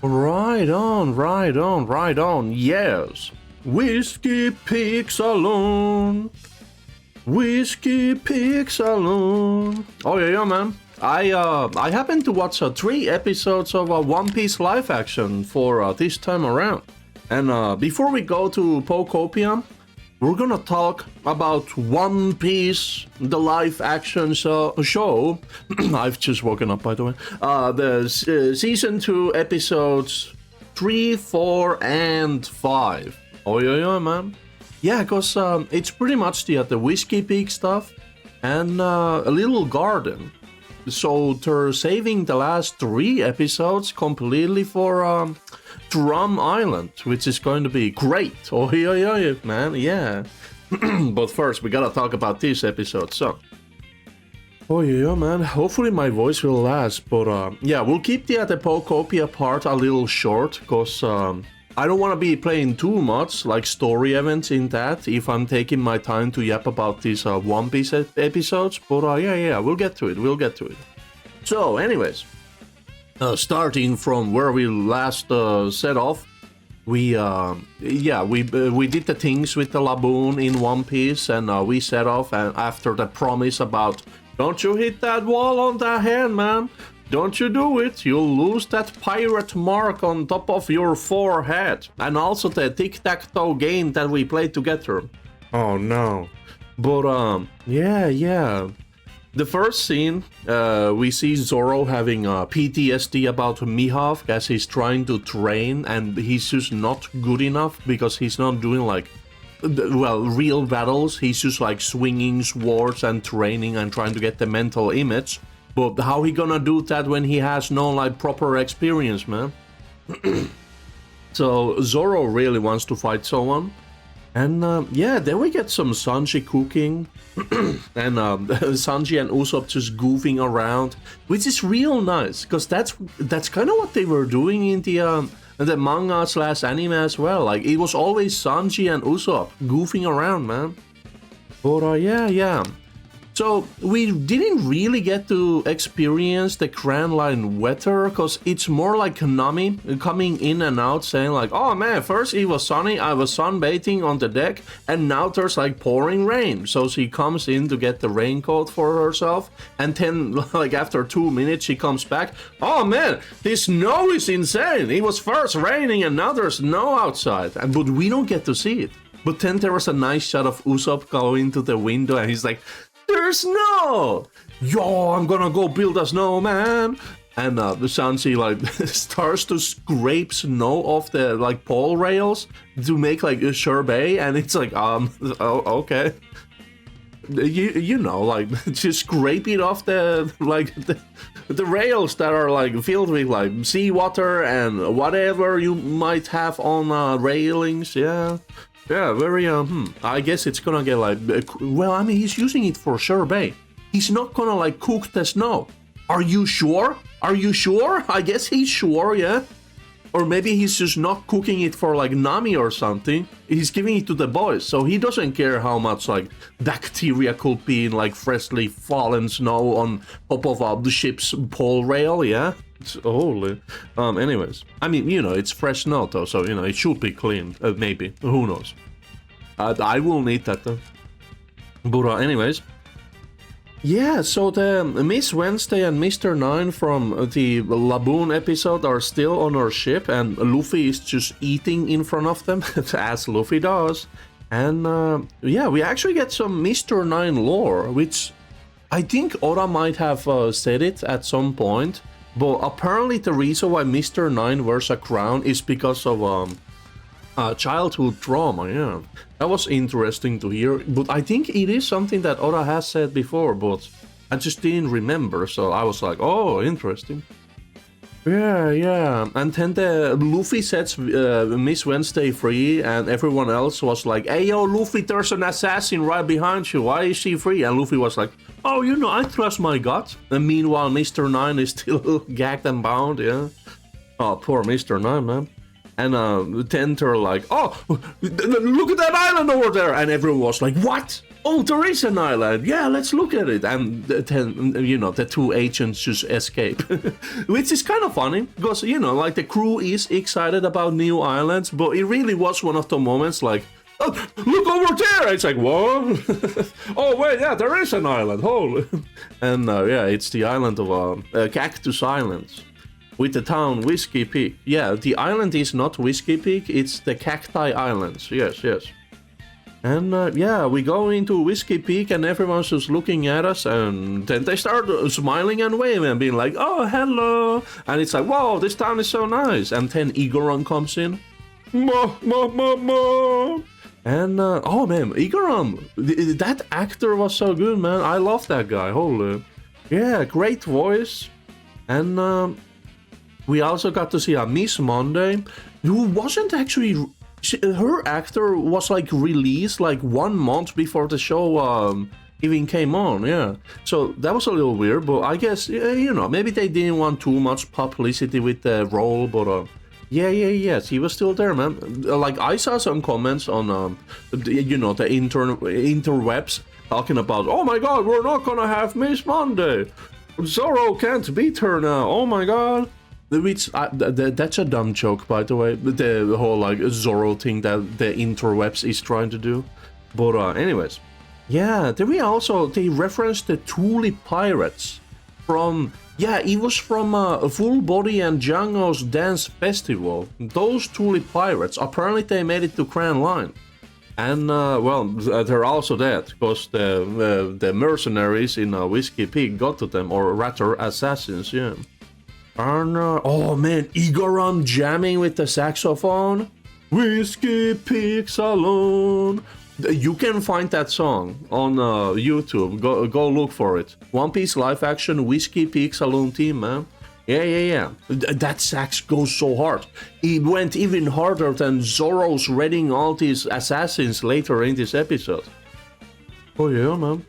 Right on, right on, right on, yes. Whiskey Pig Saloon. Whiskey Pig Saloon. Oh yeah, man. I happened to watch 3 episodes of One Piece live action for this time around. And before we go to Pokopia, we're gonna talk about One Piece, the live action show. I've just woken up, by the way. The season 2 episodes 3, 4, and 5. Oh yeah, man. Yeah, cause it's pretty much the Whiskey Peak stuff and a little garden. So they're saving the last 3 episodes completely for Drum Island, which is going to be great. Oh yeah, man, yeah. But first, we gotta talk about this episode, so. Oh yeah, man, hopefully my voice will last, but yeah, we'll keep the Pokopia part a little short, because I don't want to be playing too much, like story events in that, if I'm taking my time to yap about these One Piece episodes, but yeah, we'll get to it. So, anyways, starting from where we last set off, we did the things with the Laboon in One Piece, and we set off, and after the promise about, don't you hit that wall on that hand, man. Don't you do it, you'll lose that pirate mark on top of your forehead. And also the tic-tac-toe game that we played together. Oh no. But yeah. The first scene, we see Zoro having PTSD about Mihawk as he's trying to train, and he's just not good enough because he's not doing like, well, real battles. He's just like swinging swords and training and trying to get the mental image. But how he gonna do that when he has no like proper experience, man? So Zoro really wants to fight someone. And yeah, then we get some Sanji cooking. And Sanji and Usopp just goofing around, which is real nice, because that's kind of what they were doing in the manga / anime as well. Like, it was always Sanji and Usopp goofing around, man. But yeah. So we didn't really get to experience the Grand Line weather, because it's more like Nami coming in and out saying like, oh man, first it was sunny, I was sunbathing on the deck, and now there's like pouring rain. So she comes in to get the raincoat for herself, and then like after 2 minutes she comes back, oh man, this snow is insane. It was first raining and now there's snow outside. But we don't get to see it. But then there was a nice shot of Usopp going to the window and he's like, there's snow! Yo, I'm gonna go build a snowman! And the Sanji like starts to scrape snow off the like pole rails to make like a sherbet, and it's like, okay. You know, like, just scrape it off the like the rails that are like filled with like seawater and whatever you might have on railings, yeah. Yeah, very, I guess it's gonna get like, well, I mean, he's using it for sherbet. He's not gonna like cook the snow. Are you sure? I guess he's sure, yeah. Or maybe he's just not cooking it for like Nami or something. He's giving it to the boys, so he doesn't care how much like bacteria could be in like freshly fallen snow on top of the ship's pole rail, yeah. Holy. Anyways, I mean, you know, it's fresh snow though, so you know it should be clean. Maybe, who knows? I will need that though. But anyways, yeah. So the Miss Wednesday and Mr. Nine from the Laboon episode are still on our ship, and Luffy is just eating in front of them, as Luffy does. And yeah, we actually get some Mr. Nine lore, which I think Oda might have said it at some point. But apparently the reason why Mr. Nine wears a crown is because of childhood trauma, yeah. That was interesting to hear, but I think it is something that Oda has said before, but I just didn't remember, so I was like, oh, interesting. Yeah. And then the Luffy sets Miss Wednesday free, and everyone else was like, hey yo, Luffy, there's an assassin right behind you, why is she free? And Luffy was like, oh, you know, I trust my gut. And meanwhile, Mr. Nine is still gagged and bound, yeah. Oh, poor Mr. Nine, man. And then they're like, oh, look at that island over there. And everyone was like, what? oh, there is an island. Yeah, let's look at it. And then, you know, the two agents just escape. Which is kind of funny, because, you know, like the crew is excited about new islands, but it really was one of the moments like, oh, look over there! It's like, what? Oh, wait, yeah, there is an island. Holy. And yeah, it's the island of Cactus Islands. With the town Whiskey Peak. Yeah, the island is not Whiskey Peak, it's the Cacti Islands. Yes, yes. And yeah, we go into Whiskey Peak and everyone's just looking at us, and then they start smiling and waving and being like, oh, hello. And it's like, whoa, this town is so nice. And then Igaram comes in. Ma, ma, ma, ma. And oh man, Igaram, that actor was so good, man. I love that guy. Holy. Yeah, great voice. And we also got to see Miss Monday, who wasn't actually... her actor was like released like 1 month before the show even came on, yeah. So that was a little weird, but I guess, you know, maybe they didn't want too much publicity with the role, but yes, he was still there, man. Like, I saw some comments on, you know, the interwebs talking about, oh my god, we're not gonna have Miss Monday. Zoro can't beat her now, oh my god. Which, that's a dumb joke, by the way, the whole, like, Zoro thing that the interwebs is trying to do. But, anyways. Yeah, then they referenced the Tulip Pirates from, yeah, it was from Full Body and Django's Dance Festival. Those Tulip Pirates, apparently they made it to Grand Line. And, well, they're also dead, because the mercenaries in Whiskey Peak got to them, or rather, assassins, yeah. And, oh man, Igaram jamming with the saxophone. Whiskey Peak Saloon. You can find that song on YouTube. Go look for it. One Piece live action Whiskey Peak Saloon theme, man. Yeah. That sax goes so hard. It went even harder than Zoro's raiding all these assassins later in this episode. Oh yeah, man.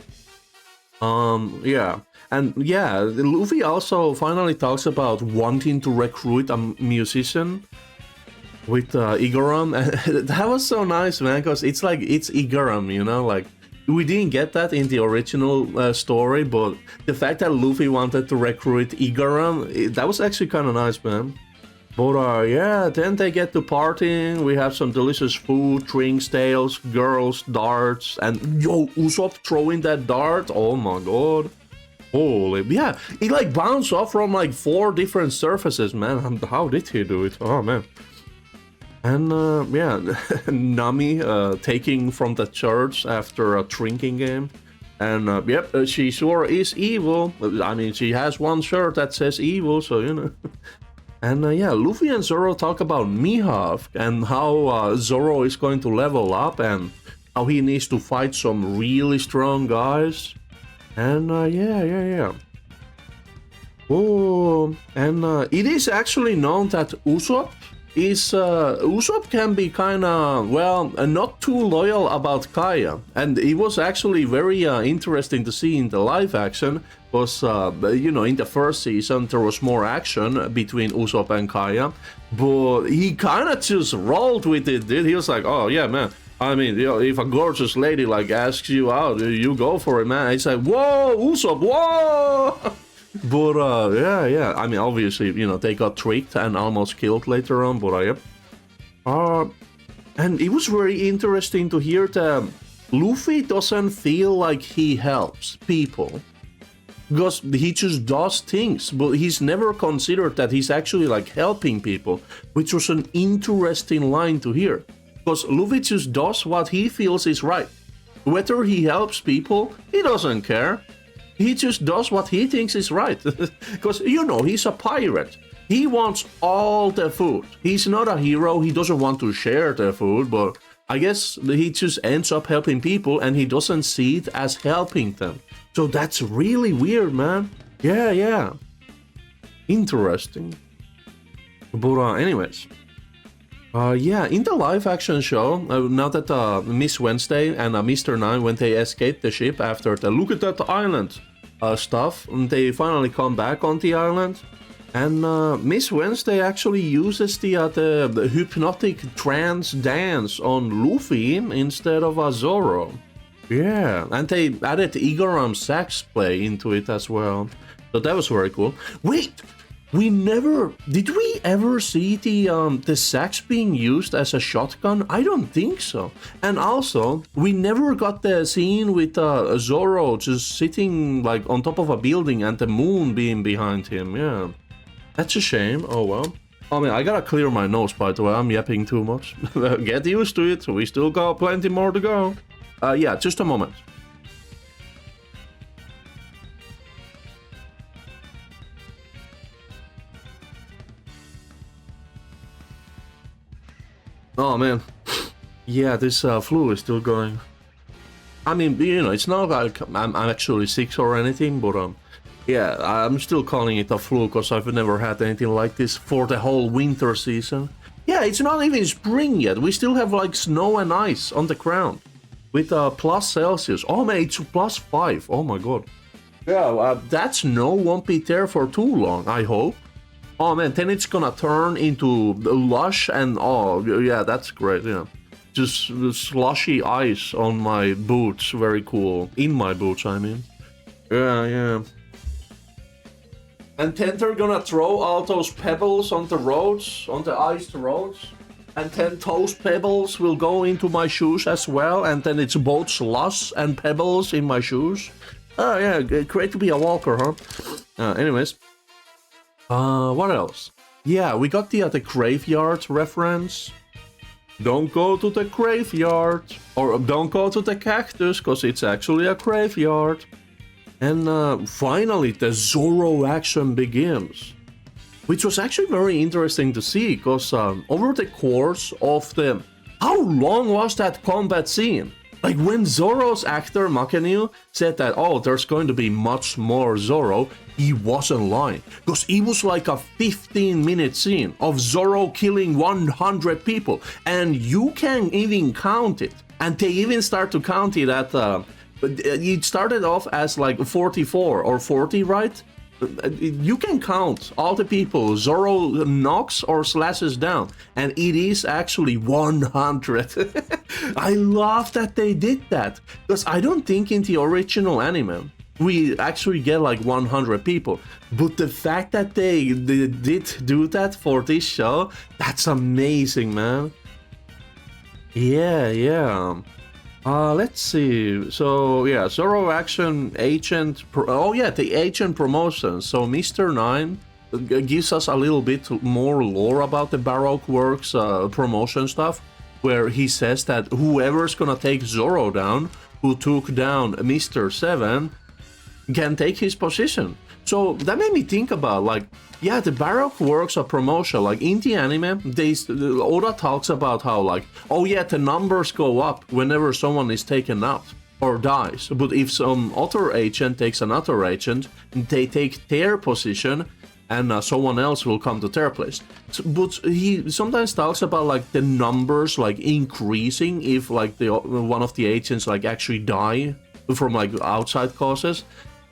Yeah. And yeah, Luffy also finally talks about wanting to recruit a musician with Igaram. And that was so nice, man, because it's Igaram, you know, like, we didn't get that in the original story, but the fact that Luffy wanted to recruit Igaram, that was actually kind of nice, man. But yeah, then they get to partying, we have some delicious food, drinks, tales, girls, darts, and yo, Usopp throwing that dart, oh my god. Holy, yeah, it like bounced off from like 4 different surfaces, man. How did he do it? Oh man. And yeah, Nami taking from the church after a drinking game. And yep, she sure is evil. I mean, she has one shirt that says evil, so you know. And yeah, Luffy and Zoro talk about Mihawk and how Zoro is going to level up and how he needs to fight some really strong guys. And yeah. Oh, and it is actually known that Usopp can be kind of, well, not too loyal about Kaya. And it was actually very interesting to see in the live action, because, you know, in the first season there was more action between Usopp and Kaya, but he kind of just rolled with it, dude. He was like, oh yeah, man. I mean, you know, if a gorgeous lady like asks you out, you go for it, man. It's like, whoa, Usopp, whoa! But yeah. I mean, obviously, you know, they got tricked and almost killed later on. But yep. And it was very interesting to hear that Luffy doesn't feel like he helps people, because he just does things, but he's never considered that he's actually like helping people, which was an interesting line to hear. Because Luffy just does what he feels is right. Whether he helps people, he doesn't care. He just does what he thinks is right. Because, you know, he's a pirate. He wants all the food. He's not a hero. He doesn't want to share the food, but I guess he just ends up helping people and he doesn't see it as helping them. So that's really weird, man. Yeah. Interesting. But anyways. Yeah, in the live-action show, now that Miss Wednesday and Mr. 9, when they escaped the ship after the look at that island stuff, they finally come back on the island, and Miss Wednesday actually uses the hypnotic trance dance on Luffy instead of Zoro. Yeah, and they added Igaram sax play into it as well. So that was very cool. Wait, did we ever see the sax being used as a shotgun? I don't think so. And also, we never got the scene with Zoro just sitting like on top of a building and the moon being behind him. Yeah, that's a shame. Oh well. I mean, I gotta clear my nose, by the way. I'm yapping too much. Get used to it. We still got plenty more to go. Yeah, just a moment. Oh man, yeah, this flu is still going. I mean, you know, it's not like I'm actually sick or anything, but yeah, I'm still calling it a flu because I've never had anything like this for the whole winter season. Yeah, it's not even spring yet. We still have like snow and ice on the ground with plus Celsius. Oh man, it's +5. Oh my god. Yeah, that snow won't be there for too long, I hope. Oh man, then it's gonna turn into lush and oh yeah, that's great. Yeah, just slushy ice on my boots. Very cool. In my boots, I mean. Yeah. And then they're gonna throw all those pebbles on the roads, on the iced roads. And then those pebbles will go into my shoes as well. And then it's both slush and pebbles in my shoes. Oh yeah, great to be a walker, huh? Anyways. What else? Yeah, we got the graveyard reference. Don't go to the graveyard. Or don't go to the cactus, because it's actually a graveyard. And finally, the Zoro action begins. Which was actually very interesting to see, because over the course of the... How long was that combat scene? Like when Zoro's actor Makenu said that, oh, there's going to be much more Zoro, he wasn't lying. Because it was like a 15-minute scene of Zoro killing 100 people. And you can even count it. And they even start to count it at... it started off as like 44 or 40, right? You can count all the people Zoro knocks or slashes down, and it is actually 100. I love that they did that, because I don't think in the original anime we actually get like 100 people, but the fact that they did do that for this show, that's amazing, man. Yeah. Let's see. So yeah, Zoro action agent. The agent promotion. So Mr. 9 gives us a little bit more lore about the Baroque Works promotion stuff, where he says that whoever's gonna take Zoro down, who took down Mr. 7, can take his position. So that made me think about, like, yeah, the Baroque Works a promotion. Like in the anime, Oda talks about how, like, oh yeah, the numbers go up whenever someone is taken out or dies. But if some other agent takes another agent, they take their position, and someone else will come to their place. But he sometimes talks about like the numbers like increasing if like one of the agents like actually die from like outside causes.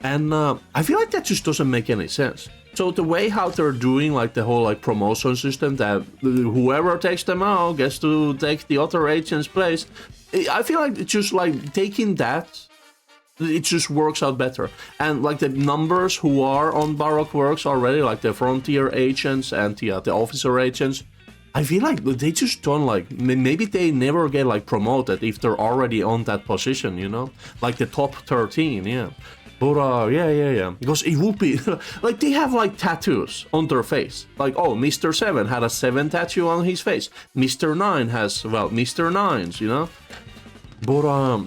And I feel like that just doesn't make any sense. So the way how they're doing like the whole like promotion system, that whoever takes them out gets to take the other agent's place, I feel like it's just like taking that, it just works out better. And like the numbers who are on Baroque Works already, like the frontier agents and the officer agents, I feel like they just don't like, maybe they never get like promoted if they're already on that position, you know, like the top 13, yeah. But yeah. Because it would be like they have like tattoos on their face. Like, oh, Mr. 7 had a 7 tattoo on his face. Mr. 9 has, well, Mr. 9s, you know? But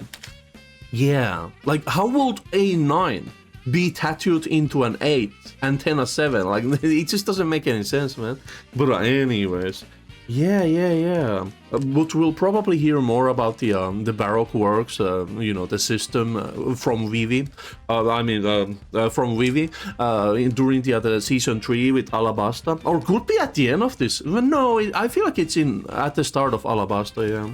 yeah. Like, how would a 9 be tattooed into an 8 and then a 7? Like, it just doesn't make any sense, man. But anyways. Yeah. But we'll probably hear more about the Baroque Works, you know, the system from Vivi. From Vivi during the other season 3 with Alabasta, or could be at the end of this. No, I feel like it's at the start of Alabasta. Yeah.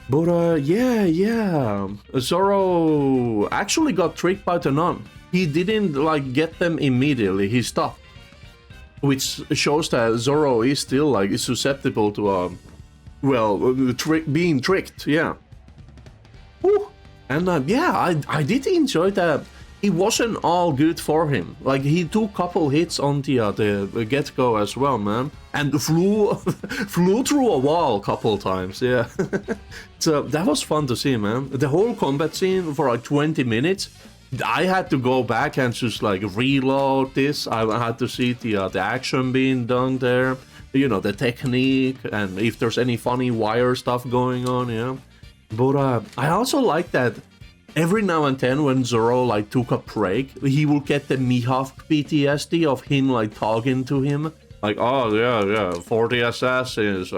But yeah. Zoro actually got tricked by the nun. He didn't like get them immediately. He stopped. Which shows that Zoro is still like susceptible to being tricked, yeah. Whew. And yeah, I did enjoy that. It wasn't all good for him. Like, he took a couple hits on the get-go as well, man. And flew through a wall a couple times, yeah. So that was fun to see, man. The whole combat scene for like 20 minutes, I had to go back and just like reload this. I had to see the action being done there. You know, the technique, and if there's any funny wire stuff going on, yeah. But I also like that every now and then when Zoro like took a break, he would get the Mihawk PTSD of him like talking to him. Like, oh yeah, 40 assassins,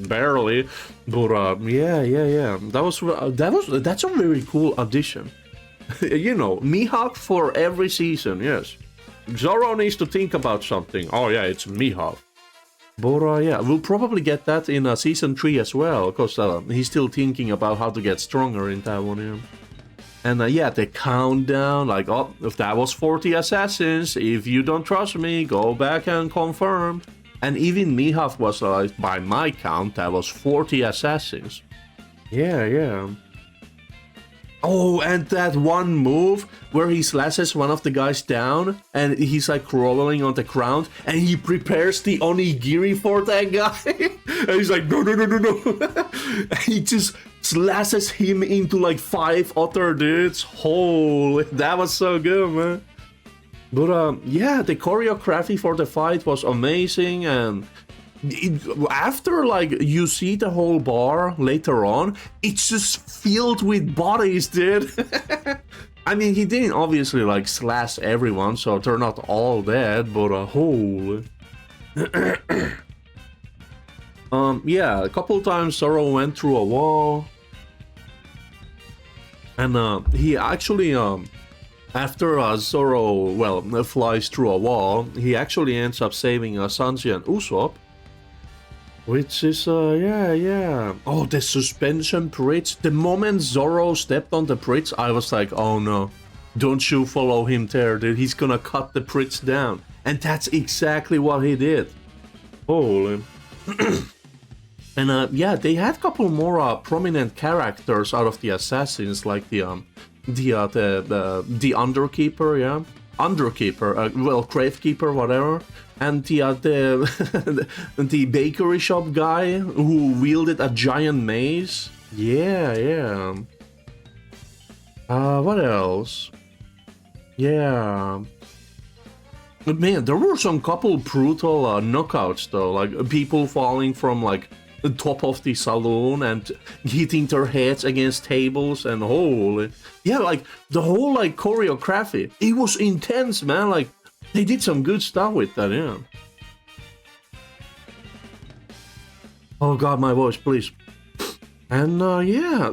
barely. But yeah. That's a very cool addition. You know, Mihawk for every season, yes. Zoro needs to think about something. Oh yeah, it's Mihawk. But yeah, we'll probably get that in season 3 as well, because he's still thinking about how to get stronger in that one, yeah. And yeah, the countdown, like, oh, if that was 40 assassins, if you don't trust me, go back and confirm. And even Mihawk was like, by my count, that was 40 assassins. Yeah. Oh, and that one move where he slashes one of the guys down and he's like crawling on the ground and he prepares the onigiri for that guy. And he's like, no. He just slashes him into like 5 other dudes. Holy, that was so good, man. But yeah, the choreography for the fight was amazing, and after like you see the whole bar later on, it's just filled with bodies, dude. I mean, he didn't obviously like slash everyone, so they're not all dead, but holy. Yeah, a couple times Zoro went through a wall, and he actually after Zoro flies through a wall, he actually ends up saving Sanji and Usopp. Which is, yeah. Oh, the suspension bridge. The moment Zoro stepped on the bridge, I was like, oh no. Don't you follow him there, dude. He's gonna cut the bridge down. And that's exactly what he did. Holy. And yeah, they had a couple more prominent characters out of the assassins, like the Underkeeper, yeah? Underkeeper, Gravekeeper, whatever. And the bakery shop guy who wielded a giant mace. Yeah. What else? Yeah. But man, there were some couple brutal knockouts though, like people falling from like the top of the saloon and hitting their heads against tables, and holy, yeah, like the whole like choreography, it was intense, man. Like, they did some good stuff with that, yeah. Oh god, my voice, please. And yeah.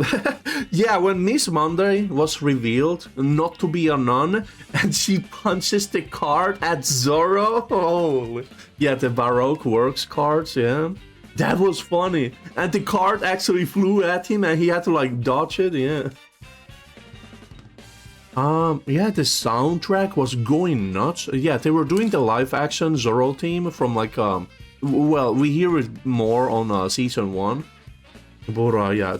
Yeah, when Miss Monday was revealed not to be a nun, and she punches the card at Zoro. Oh, yeah, the Baroque Works cards, yeah. That was funny. And the card actually flew at him and he had to like dodge it, yeah. Yeah, the soundtrack was going nuts. Yeah, they were doing the live action Zoro theme from like, well, we hear it more on season 1. But yeah,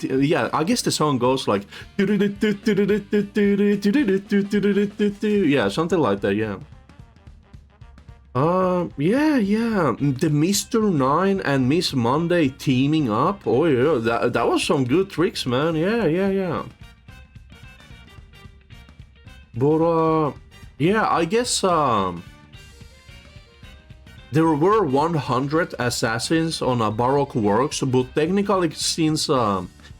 yeah, I guess the song goes like, yeah, something like that, yeah. Yeah, the Mr. 9 and Miss Monday teaming up. Oh yeah, that was some good tricks, man. Yeah. But yeah, I guess there were 100 assassins on Baroque Works, but technically since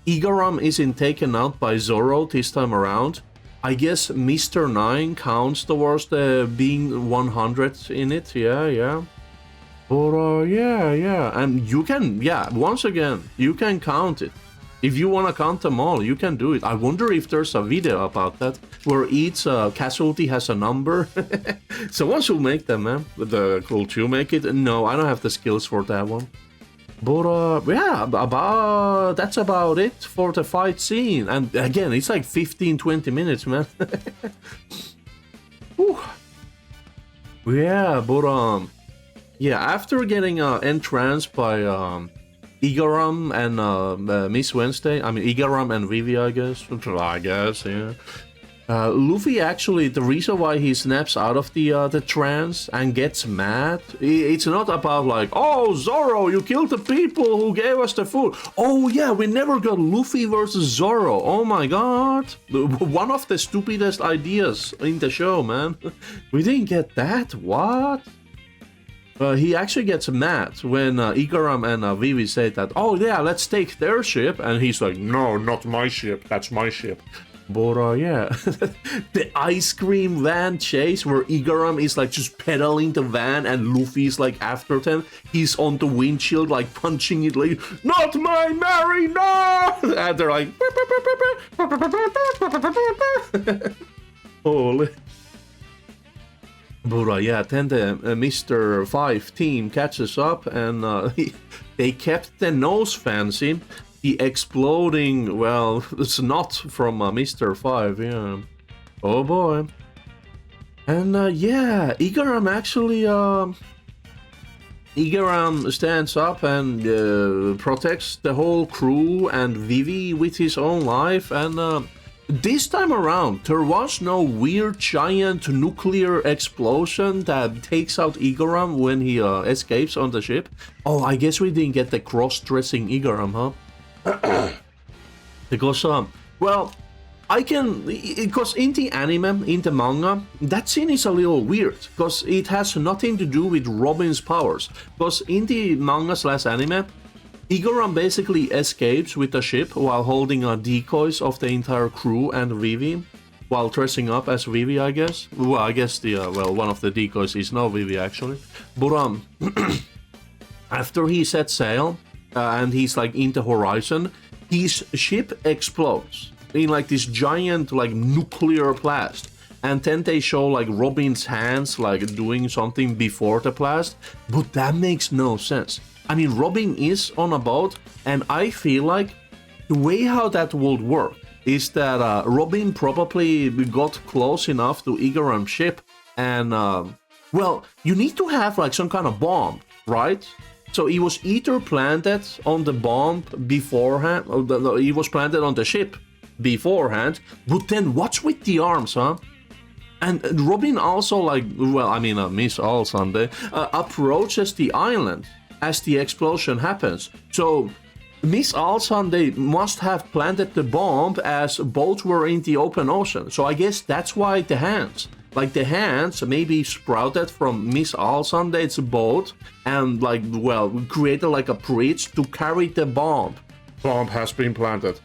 Igaram isn't taken out by Zoro this time around, I guess Mr. 9 counts towards the being 100 in it, yeah. But yeah, and you can, yeah, once again, you can count it. If you want to count them all, you can do it. I wonder if there's a video about that, where each casualty has a number. Someone should make them, man. Could you make it? No, I don't have the skills for that one. But yeah, that's about it for the fight scene. And again, it's like 15-20 minutes, man. Yeah, but yeah, after getting entranced by Igaram and Miss Wednesday. I mean, Igaram and Vivi, I guess. Yeah. Luffy actually, the reason why he snaps out of the trance and gets mad, it's not about like, oh, Zoro, you killed the people who gave us the food. Oh yeah, we never got Luffy versus Zoro. Oh my god. One of the stupidest ideas in the show, man. We didn't get that? What? He actually gets mad when Igaram and Vivi say that, oh yeah, let's take their ship. And he's like, no, not my ship, that's my ship. But yeah, the ice cream van chase where Igaram is like just pedaling the van and Luffy's like after them. He's on the windshield like punching it like, not my Mary, no! And they're like, holy. But yeah, then the Mr. 5 team catches up and they kept the nose fancy. The exploding, well, it's not from Mr. 5, yeah. Oh boy. And yeah, Igaram actually, Igaram stands up and protects the whole crew and Vivi with his own life. And this time around, there was no weird giant nuclear explosion that takes out Igaram when he escapes on the ship. Oh, I guess we didn't get the cross-dressing Igaram, huh? Because, well, because in the anime, in the manga, that scene is a little weird, because it has nothing to do with Robin's powers. Because in the manga/anime, Igaram basically escapes with the ship while holding decoys of the entire crew and Vivi, while dressing up as Vivi, I guess. Well, I guess one of the decoys is now Vivi, actually. But, after he sets sail, and he's like in the horizon, his ship explodes in like this giant like nuclear blast. And then they show like Robin's hands like doing something before the blast, but that makes no sense. I mean, Robin is on a boat, and I feel like the way how that would work is that Robin probably got close enough to Igaram's ship, and well, you need to have like some kind of bomb, right? So he was either planted on the bomb beforehand, or he was planted on the ship beforehand, but then what's with the arms, huh? And Robin also, like, well, I mean, Miss All Sunday, approaches the island as the explosion happens. So Miss All Sunday must have planted the bomb as both were in the open ocean. So I guess that's why the hands. Like the hands maybe sprouted from Miss All Sunday's boat and like, well, created like a bridge to carry the bomb. Bomb has been planted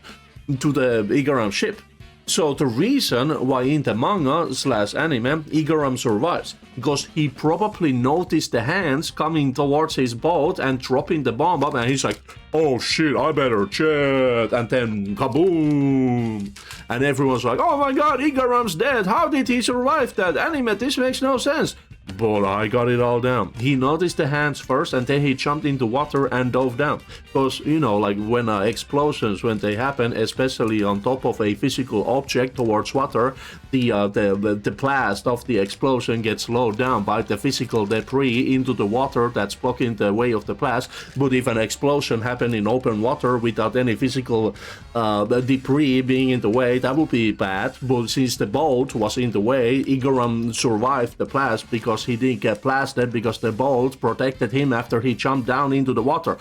to the Igaram ship. So the reason why in the manga/anime Igaram survives, because he probably noticed the hands coming towards his boat and dropping the bomb up, and he's like, oh shit, I better jet, and then kaboom, and everyone's like, oh my god, Igaram's dead, how did he survive that? Anime, this makes no sense. But I got it all down. He noticed the hands first, and then he jumped into water and dove down. Because, you know, like when explosions, when they happen, especially on top of a physical object towards water, the blast of the explosion gets slowed down by the physical debris into the water that's blocking the way of the blast. But if an explosion happened in open water without any physical debris being in the way, that would be bad. But since the boat was in the way, Igaram survived the blast because he didn't get blasted, because the boat protected him after he jumped down into the water.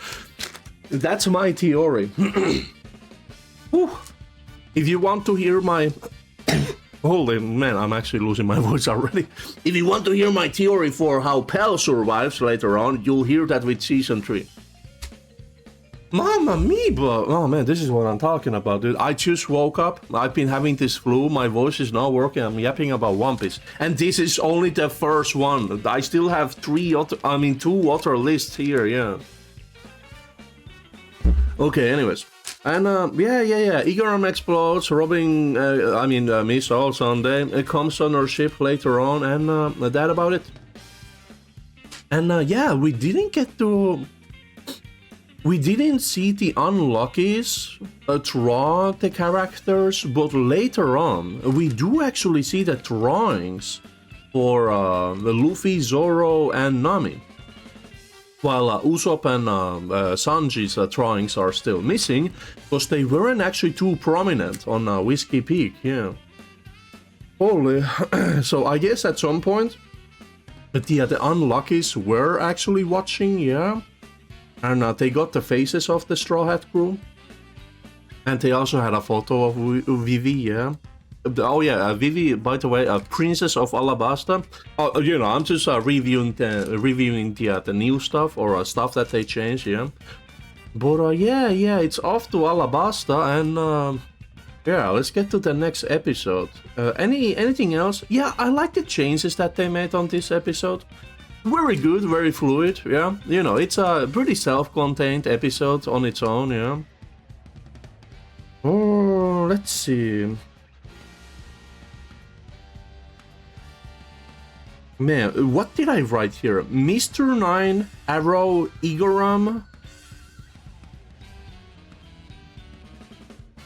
That's my theory. If you want to hear my... Holy man, I'm actually losing my voice already. If you want to hear my theory for how Pell survives later on, you'll hear that with Season 3. Mamma mia! Oh man, this is what I'm talking about, dude. I just woke up. I've been having this flu. My voice is not working. I'm yapping about One Piece. And this is only the first one. I still have two other lists here, yeah. Okay, anyways. And yeah. Igaram explodes. Robin, Miss All Sunday comes on her ship later on, and that about it. And yeah, we didn't see the unlockies draw the characters, but later on we do actually see the drawings for Luffy, Zoro, and Nami. while Usopp and Sanji's drawings are still missing, because they weren't actually too prominent on Whiskey Peak, yeah. Holy. So I guess at some point, the Unluckies were actually watching, yeah. And they got the faces of the Straw Hat crew. And they also had a photo of Vivi, yeah. Oh yeah, Vivi, by the way, Princess of Alabasta. Oh, you know, I'm just reviewing the new stuff or stuff that they changed, yeah. But yeah, it's off to Alabasta, and yeah, let's get to the next episode. Anything else? Yeah, I like the changes that they made on this episode. Very good, very fluid, yeah. You know, it's a pretty self-contained episode on its own, yeah. Oh, let's see. Man, what did I write here? Mr. 9, Arrow, Igaram.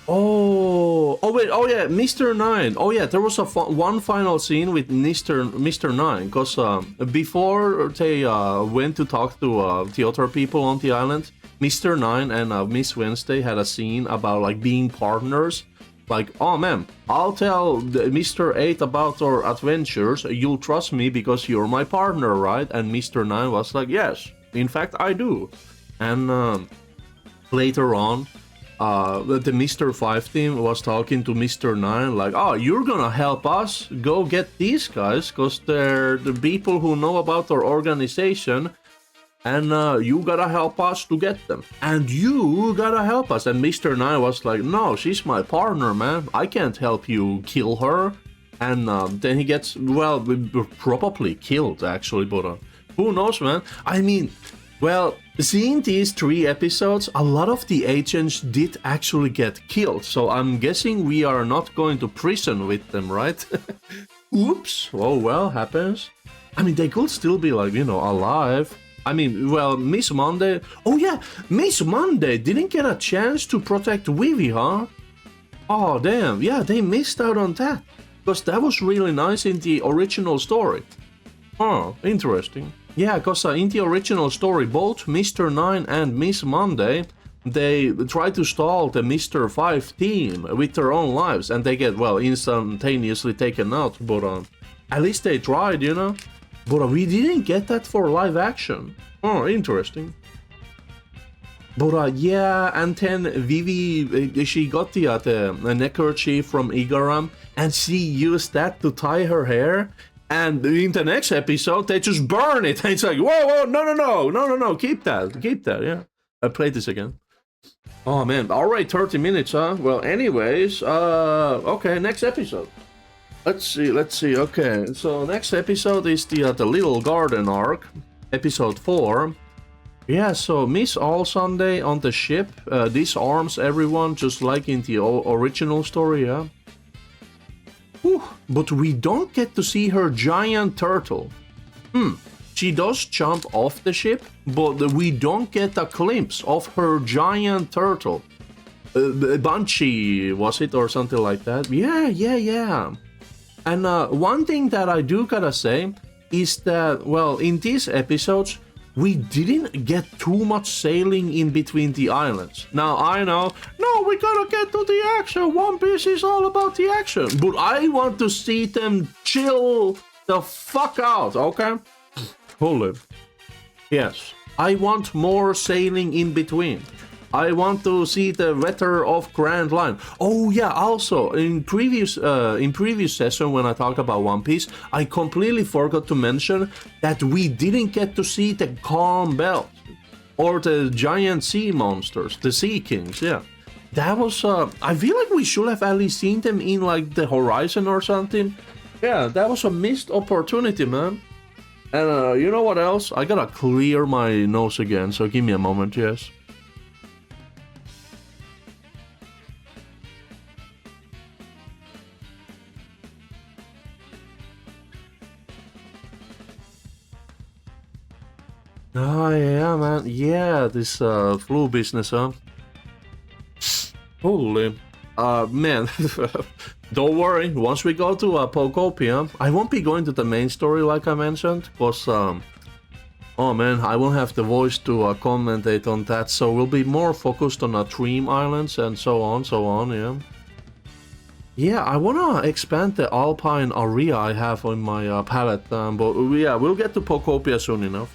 Oh wait, oh yeah, Mr. 9. Oh yeah, there was one final scene with Mr. 9, because before they went to talk to the other people on the island, Mr. 9 and Miss Wednesday had a scene about like being partners. Like, oh man, I'll tell Mr. 8 about our adventures, you'll trust me because you're my partner, right? And Mr. 9 was like, yes, in fact I do. And later on, the Mr. 5 team was talking to Mr. 9 like, oh, you're gonna help us go get these guys because they're the people who know about our organization, and you gotta help us to get them, and you gotta help us. And Mr. 9 was like, no, she's my partner, man, I can't help you kill her. And then he gets, well, probably killed actually, but who knows, man. I mean, well, seeing these 3 episodes, a lot of the agents did actually get killed, so I'm guessing we are not going to prison with them, right? Oops. Oh well, happens. I mean, they could still be like, you know, alive. I mean, well, Miss Monday... Oh yeah, Miss Monday didn't get a chance to protect Vivi, huh? Oh damn, yeah, they missed out on that. Because that was really nice in the original story. Oh, interesting. Yeah, because in the original story, both Mr. 9 and Miss Monday, they try to stall the Mr. 5 team with their own lives, and they get, well, instantaneously taken out, but at least they tried, you know? But we didn't get that for live action. Oh, interesting. But yeah, and then Vivi, she got the neckerchief from Igaram, and she used that to tie her hair. And in the next episode, they just burn it. And it's like, whoa, no, keep that, yeah. I played this again. Oh man, alright, 30 minutes, huh? Well, anyways, okay, next episode. Let's see, okay. So next episode is the Little Garden arc, episode 4. Yeah, so Miss All Sunday on the ship disarms everyone just like in the original story, yeah. Whew, but we don't get to see her giant turtle. She does jump off the ship, but we don't get a glimpse of her giant turtle. Banshee, was it, or something like that? Yeah. And one thing that I do gotta say is that, well, in these episodes, we didn't get too much sailing in between the islands. Now, I know, no, we gotta get to the action. One Piece is all about the action. But I want to see them chill the fuck out, okay? Hold it. Yes, I want more sailing in between. I want to see the weather of Grand Line. Oh yeah, also in previous session when I talked about One Piece, I completely forgot to mention that we didn't get to see the Calm Belt or the giant sea monsters, the Sea Kings. Yeah, that was. I feel like we should have at least seen them in like the horizon or something. Yeah, that was a missed opportunity, man. And you know what else? I gotta clear my nose again, so give me a moment, yes. Oh yeah, man. Yeah, this flu business, huh? Holy. Man. Don't worry, once we go to Pokopia, I won't be going to the main story like I mentioned, because Oh man, I won't have the voice to commentate on that, so we'll be more focused on Dream Islands and so on, yeah. Yeah, I wanna expand the Alpine area I have on my palette, but yeah, we'll get to Pokopia soon enough.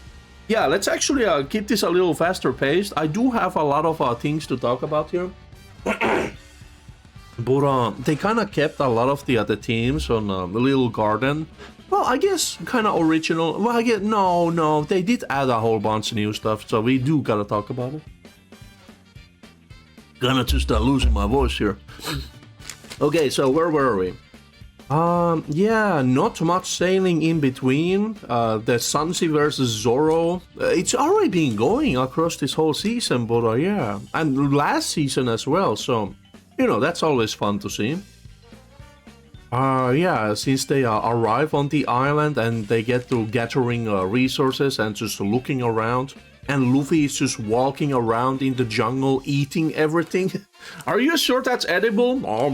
Yeah, let's actually keep this a little faster paced. I do have a lot of things to talk about here. But they kind of kept a lot of the themes on the little garden. Well, I guess kind of original. Well, I guess no, they did add a whole bunch of new stuff, so we do gotta talk about it. Gonna just start losing my voice here. Okay, so where were we? Yeah, not much sailing in between. The Sanji versus Zoro. It's already been going across this whole season, but yeah, and last season as well. So, you know, that's always fun to see. Yeah, since they arrive on the island and they get to gathering resources and just looking around, and Luffy is just walking around in the jungle eating everything. Are you sure that's edible? I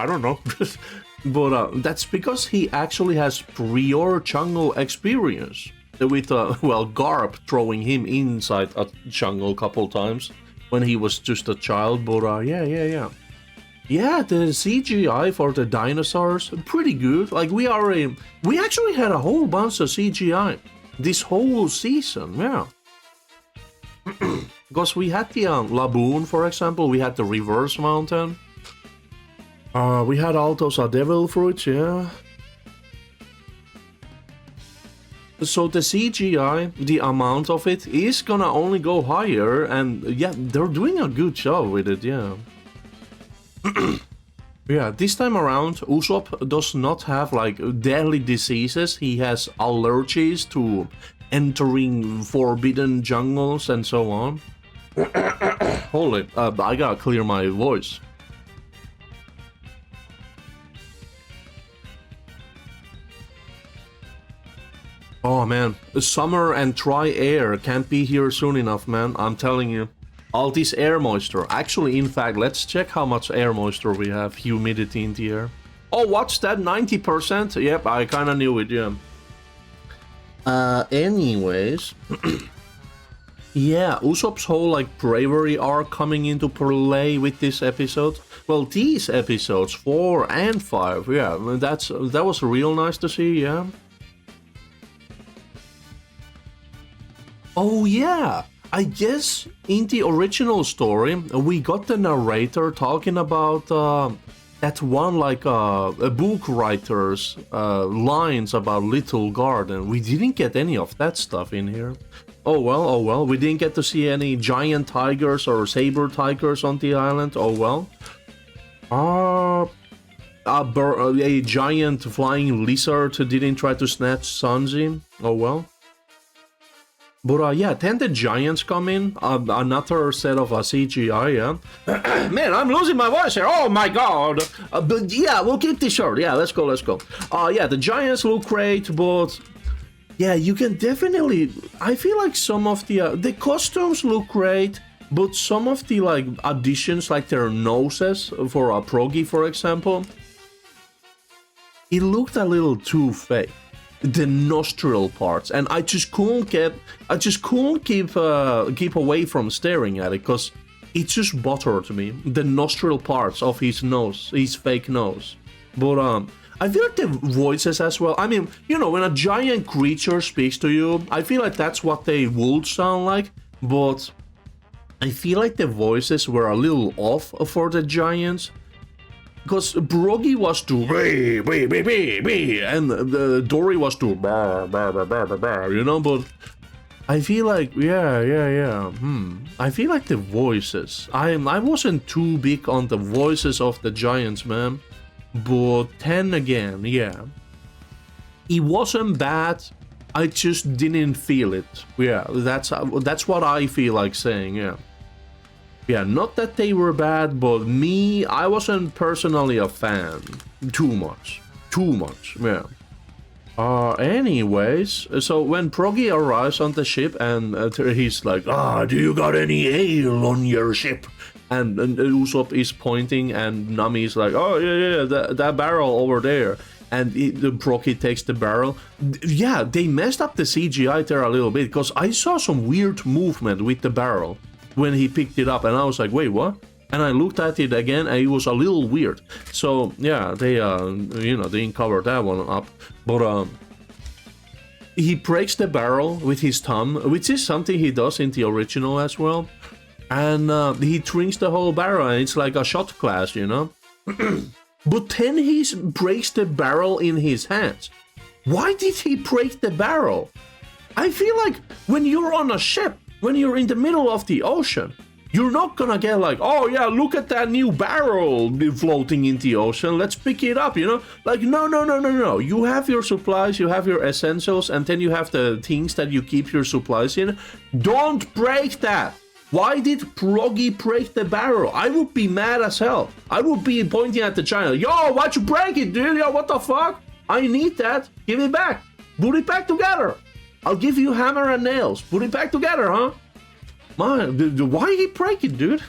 don't know. But that's because he actually has prior jungle experience. With, well, Garp throwing him inside a jungle a couple times when he was just a child, but yeah. Yeah, the CGI for the dinosaurs, pretty good. Like, we actually had a whole bunch of CGI this whole season, yeah. Because we had the Laboon, for example, we had the Reverse Mountain. We had all those Devil Fruits, yeah. So the CGI, the amount of it, is gonna only go higher, and yeah, they're doing a good job with it, yeah. Yeah, this time around, Usopp does not have like deadly diseases. He has allergies to entering forbidden jungles and so on. Holy, I gotta clear my voice. Oh man, summer and dry air can't be here soon enough, man. I'm telling you. All this air moisture. Actually, in fact, let's check how much air moisture we have, humidity in the air. Oh, what's that? 90%? Yep, I kind of knew it, yeah. Anyways. Yeah, Usopp's whole, like, bravery arc coming into play with this episode. Well, these episodes, 4 and 5, yeah, that was real nice to see, yeah. Oh, yeah. I guess in the original story, we got the narrator talking about that one, like, a book writer's lines about Little Garden. We didn't get any of that stuff in here. Oh well, we didn't get to see any giant tigers or saber tigers on the island. Oh well. A giant flying lizard didn't try to snatch Sanji. Oh well. But yeah, then the giants come in, another set of CGI, yeah. Man, I'm losing my voice here, oh my god! But yeah, we'll keep this short, yeah, let's go. Yeah, the giants look great, but yeah, you can definitely, I feel like some of the costumes look great, but some of the, like, additions, like their noses, for a Proggy, for example, it looked a little too fake. The nostril parts, and I just couldn't keep away from staring at it, because it just bothered me, the nostril parts of his nose, his fake nose. But I feel like the voices as well, I mean, you know, when a giant creature speaks to you, I feel like that's what they would sound like, but I feel like the voices were a little off for the giants. Because Broggy was to and Dory was to you know, but I feel like, yeah. I feel like the voices, I wasn't too big on the voices of the giants, man. But then again, yeah, it wasn't bad, I just didn't feel it. Yeah, that's what I feel like saying, yeah. Yeah, not that they were bad, but me, I wasn't personally a fan. Too much, yeah. Anyways, so when Proggy arrives on the ship and he's like, do you got any ale on your ship? And Usopp is pointing and Nami is like, oh yeah, that barrel over there. and the Brocky takes the barrel. Yeah, they messed up the CGI there a little bit, because I saw some weird movement with the barrel when he picked it up, and I was like, wait, what? And I looked at it again, and it was a little weird. So yeah, they they didn't cover that one up. But he breaks the barrel with his thumb, which is something he does in the original as well. And he drinks the whole barrel, and it's like a shot glass, But then he breaks the barrel in his hands. Why did he break the barrel? I feel like when you're on a ship, when you're in the middle of the ocean, you're not gonna get like, oh yeah, look at that new barrel floating in the ocean, let's pick it up, Like, no. You have your supplies, you have your essentials, and then you have the things that you keep your supplies in. Don't break that! Why did Proggy break the barrel? I would be mad as hell. I would be pointing at the China. Yo, why'd you break it, dude? Yo, what the fuck? I need that. Give it back. Put it back together. I'll give you hammer and nails. Put it back together, huh? Man, why he break it, dude?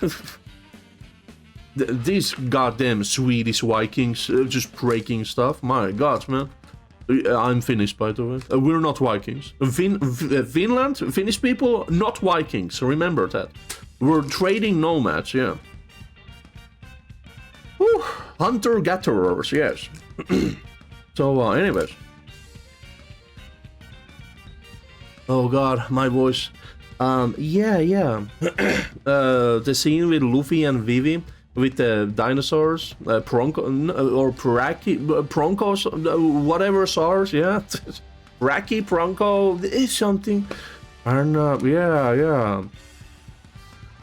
These goddamn Swedish Vikings just breaking stuff. My god, man. I'm Finnish, by the way. We're not Vikings. Finland, Finnish people, not Vikings. Remember that. We're trading nomads, yeah. Whew. Hunter-gatherers, yes. So, anyways. Oh god, my voice. Yeah. The scene with Luffy and Vivi with the dinosaurs, Broncos, whatever SARS, yeah. Raki, Bronco, is something. And yeah.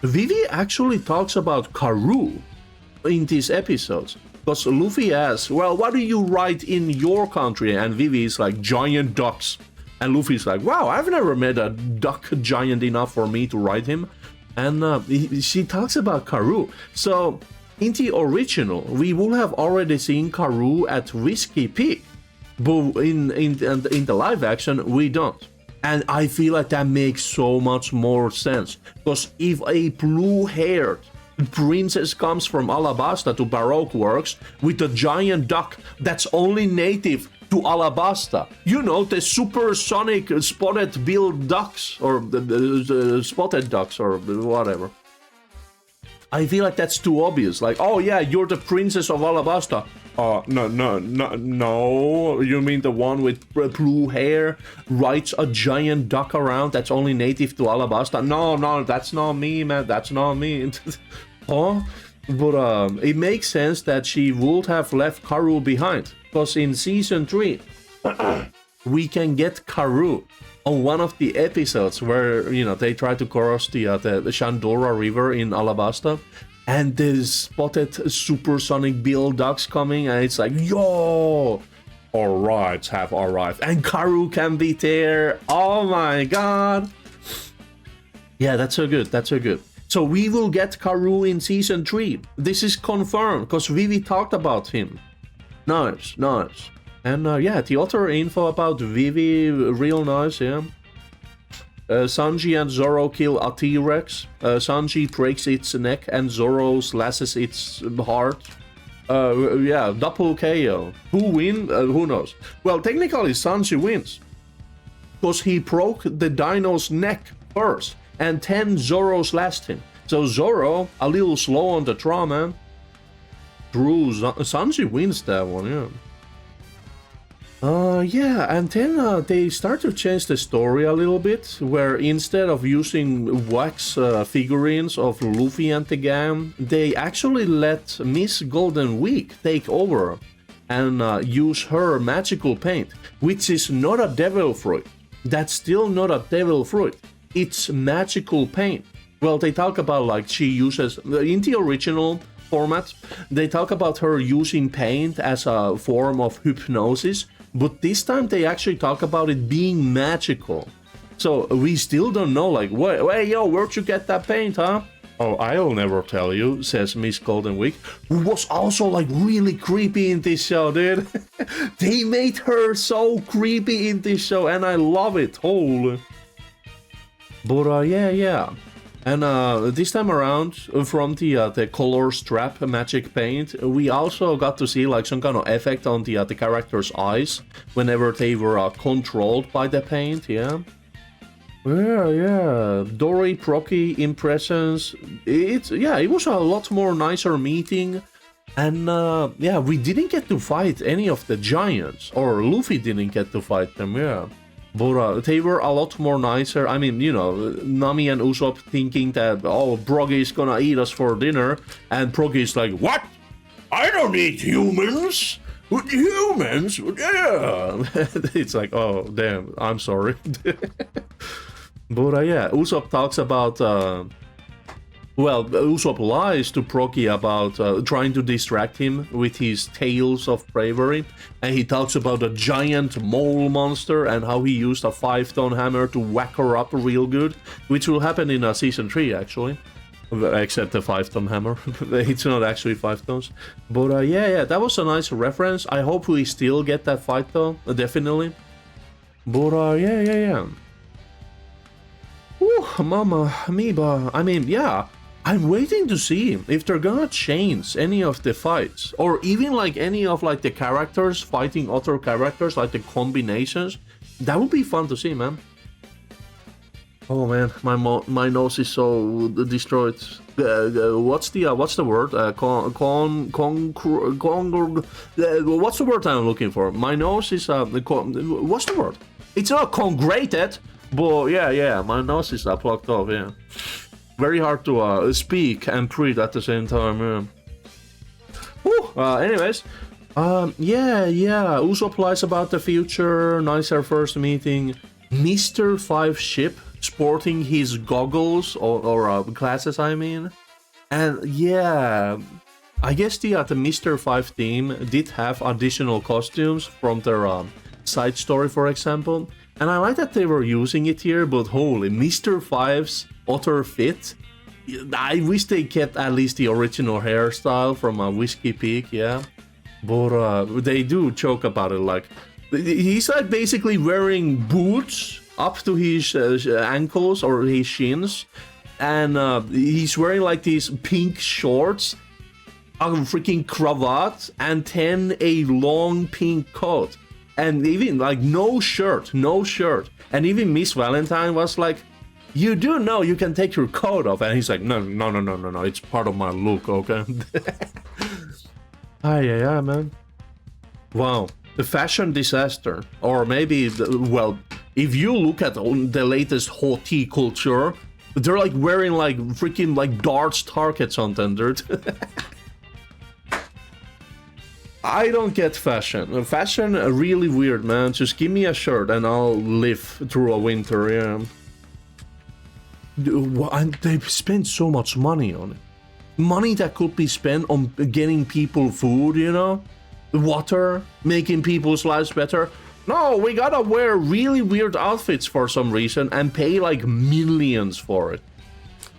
Vivi actually talks about Karoo in these episodes. Because Luffy asks, well, what do you write in your country? And Vivi is like, giant ducks. And Luffy's like, wow, I've never met a duck giant enough for me to ride him. And she talks about Karoo. So, in the original, we would have already seen Karoo at Whiskey Peak. But in the live action, we don't. And I feel like that makes so much more sense. Because if a blue-haired princess comes from Alabasta to Baroque Works with a giant duck that's only native to Alabasta, the supersonic spotted billed ducks, or the spotted ducks, or whatever. I feel like that's too obvious. Like, oh yeah, you're the princess of Alabasta. No. You mean the one with blue hair rides a giant duck around that's only native to Alabasta? No, that's not me, man. That's not me. Huh? But it makes sense that she would have left Karoo behind. Because in Season 3, we can get Karoo on one of the episodes where, they try to cross the Shandora River in Alabasta. And the spotted supersonic bill ducks coming, and it's like, yo, our rides have arrived. And Karoo can be there. Oh my god. Yeah, that's so good. So we will get Karoo in Season 3. This is confirmed, because Vivi talked about him. Nice. And the other info about Vivi, real nice, yeah. Sanji and Zoro kill a T-Rex. Sanji breaks its neck and Zoro slashes its heart. Double KO. Who win? Who knows? Well, technically Sanji wins. Because he broke the dino's neck first. And then Zoro slashed him. So Zoro, a little slow on the draw, man. Sanji wins that one, yeah. And then they start to change the story a little bit, where instead of using wax figurines of Luffy and the gang, they actually let Miss Golden Week take over and use her magical paint, which is not a devil fruit. That's still not a devil fruit. It's magical paint. Well, they talk about like she uses, in the original format, they talk about her using paint as a form of hypnosis, but this time they actually talk about it being magical. So we still don't know, like, wait, yo, where'd you get that paint, huh? Oh, I'll never tell you, says Miss Golden Week, who was also like really creepy in this show, dude. They made her so creepy in this show, and I love it. Holy. But yeah. And this time around, from the color strap magic paint, we also got to see like some kind of effect on the characters' eyes whenever they were controlled by the paint. Yeah. Yeah. Dory, Procky, impressions. It was a lot more nicer meeting. And yeah, we didn't get to fight any of the giants, or Luffy didn't get to fight them. Yeah. But they were a lot more nicer. I mean, you know, Nami and Usopp thinking that, oh, Broggy is gonna eat us for dinner. And Broggy is like, what? I don't eat humans! Humans? Yeah! It's like, oh, damn, I'm sorry. But yeah, Usopp talks about... Well, Usopp lies to Procky about trying to distract him with his tales of bravery, and he talks about a giant mole monster and how he used a 5-ton hammer to whack her up real good, which will happen in Season 3 actually, except the 5-ton hammer. It's not actually 5 tons. But yeah, that was a nice reference. I hope we still get that fight though, definitely. But yeah. Ooh, mama, Amiibo. I mean, yeah. I'm waiting to see if they're gonna change any of the fights, or even like any of like the characters fighting other characters, like the combinations. That would be fun to see, man. Oh man, my nose is so destroyed. What's the word? What's the word I'm looking for? My nose is what's the word? It's not congrated, but yeah, my nose is plucked off. Yeah. Very hard to speak and breathe at the same time. Yeah. Anyways, yeah. Usopp lies about the future. Nicer first meeting. Mr. 5 ship sporting his goggles or glasses, I mean. And yeah, I guess the Mr. 5 team did have additional costumes from their side story, for example. And I like that they were using it here, but holy, Mr. 5's utter fit. I wish they kept at least the original hairstyle from Whiskey Peak, yeah. But they do joke about it, like, he's like basically wearing boots up to his ankles or his shins. And he's wearing like these pink shorts, a freaking cravat, and then a long pink coat. And even like no shirt. And even Miss Valentine was like, you do know you can take your coat off. And he's like, no, it's part of my look, okay? Yeah, man. Wow, the fashion disaster. Or maybe, well, if you look at the latest hot tea culture, they're like wearing like freaking like darts targets on them, dude. I don't get fashion. Fashion really weird, man. Just give me a shirt and I'll live through a winter, yeah. And they've spent so much money on it. Money that could be spent on getting people food, you know? Water, making people's lives better. No, we gotta wear really weird outfits for some reason and pay like millions for it.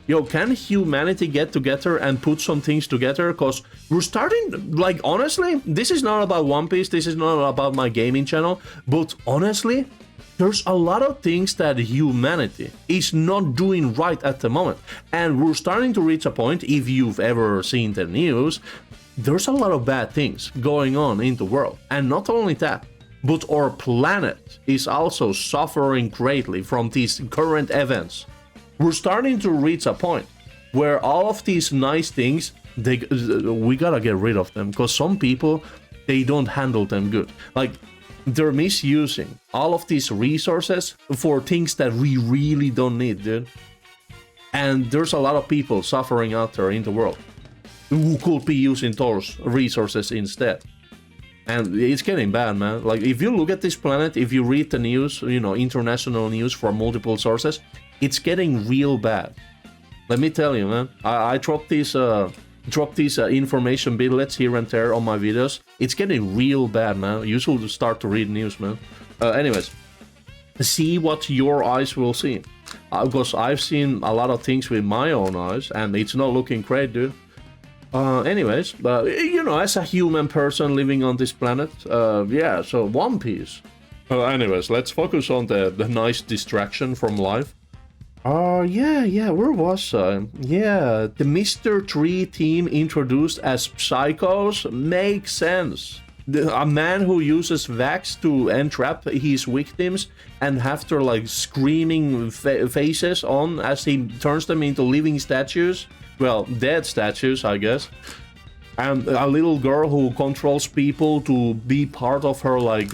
Yo, can humanity get together and put some things together? Because we're starting, like, honestly, this is not about One Piece, this is not about my gaming channel, but honestly, there's a lot of things that humanity is not doing right at the moment. And we're starting to reach a point, if you've ever seen the news, there's a lot of bad things going on in the world. And not only that, but our planet is also suffering greatly from these current events. We're starting to reach a point where all of these nice things, we gotta get rid of them, because some people, they don't handle them good. Like, they're misusing all of these resources for things that we really don't need, dude. And there's a lot of people suffering out there in the world who could be using those resources instead. And it's getting bad, man. Like, if you look at this planet, if you read the news, you know, international news from multiple sources, it's getting real bad. Let me tell you, man. I drop these information bidlets here and there on my videos. It's getting real bad, man. You should start to read news, man. Anyways, see what your eyes will see. Because I've seen a lot of things with my own eyes, and it's not looking great, dude. Anyways, you know, as a human person living on this planet, yeah, so One Piece. Anyways, let's focus on the nice distraction from life. Yeah, where was I? Yeah, the Mr. 3 team introduced as psychos makes sense. A man who uses wax to entrap his victims and have their like screaming faces on as he turns them into living statues. Well, dead statues, I guess. And a little girl who controls people to be part of her like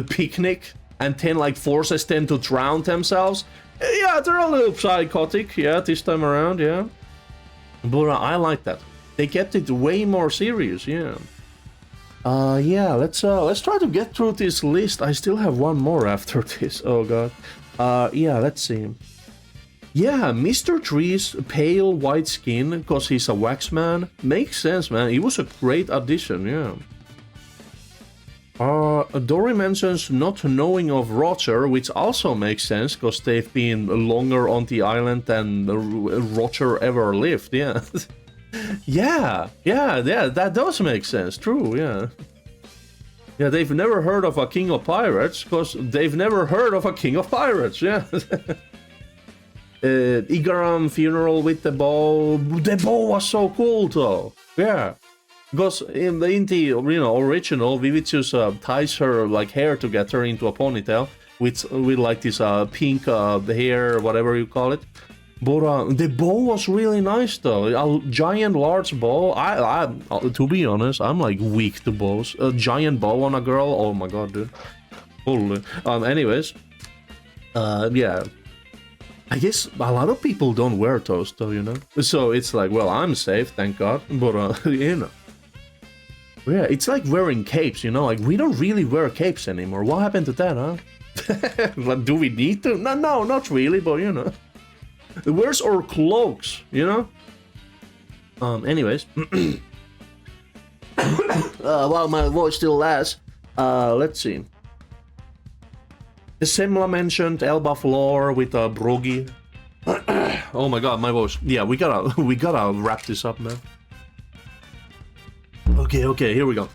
picnic and then like forces them to drown themselves. Yeah, they're a little psychotic, yeah, this time around, yeah. But I like that. They kept it way more serious, yeah. Yeah, let's try to get through this list. I still have one more after this. Oh god. Yeah, let's see. Yeah, Mr. 3's pale white skin, because he's a wax man, makes sense, man. He was a great addition, yeah. Dory mentions not knowing of Roger, which also makes sense, because they've been longer on the island than Roger ever lived, yeah. yeah, that does make sense, true, yeah. Yeah, they've never heard of a king of pirates, because they've never heard of a king of pirates, yeah. Igaram funeral with the bow. The bow was so cool though. Yeah. Because in the original, Vivi just ties her like hair together into a ponytail with like this pink hair, whatever you call it. But the bow was really nice though. A giant large bow. I to be honest, I'm like weak to bows. A giant bow on a girl. Oh my god, dude. Holy. Anyways. Yeah. I guess a lot of people don't wear those though, you know? So it's like, well, I'm safe, thank god, but, you know. Yeah, it's like wearing capes, you know? Like, we don't really wear capes anymore. What happened to that, huh? Like, do we need to? No, not really, but, you know. Where's our cloaks, you know? Anyways. While my voice still lasts, let's see. Semla mentioned Elba floor with a Brogy. Oh my god, my voice. Yeah, we gotta wrap this up, man. Okay, here we go.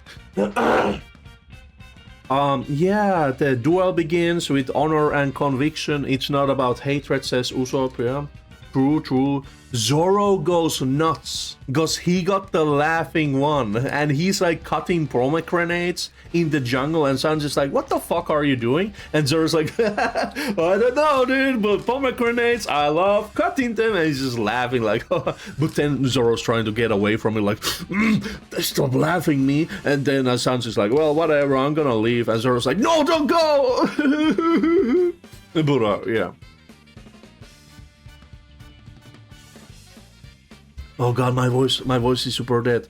Yeah, the duel begins with honor and conviction. It's not about hatred, says Usopp, yeah. True. Zoro goes nuts because he got the laughing one and he's like cutting pomegranates in the jungle and Sanji's like, what the fuck are you doing? And Zoro's like, I don't know, dude, but pomegranates, I love cutting them. And he's just laughing like, but then Zoro's trying to get away from it like, stop laughing me. And then Sanji's like, well, whatever, I'm gonna leave. And Zoro's like, no, don't go. But yeah. Oh god, my voice is super dead.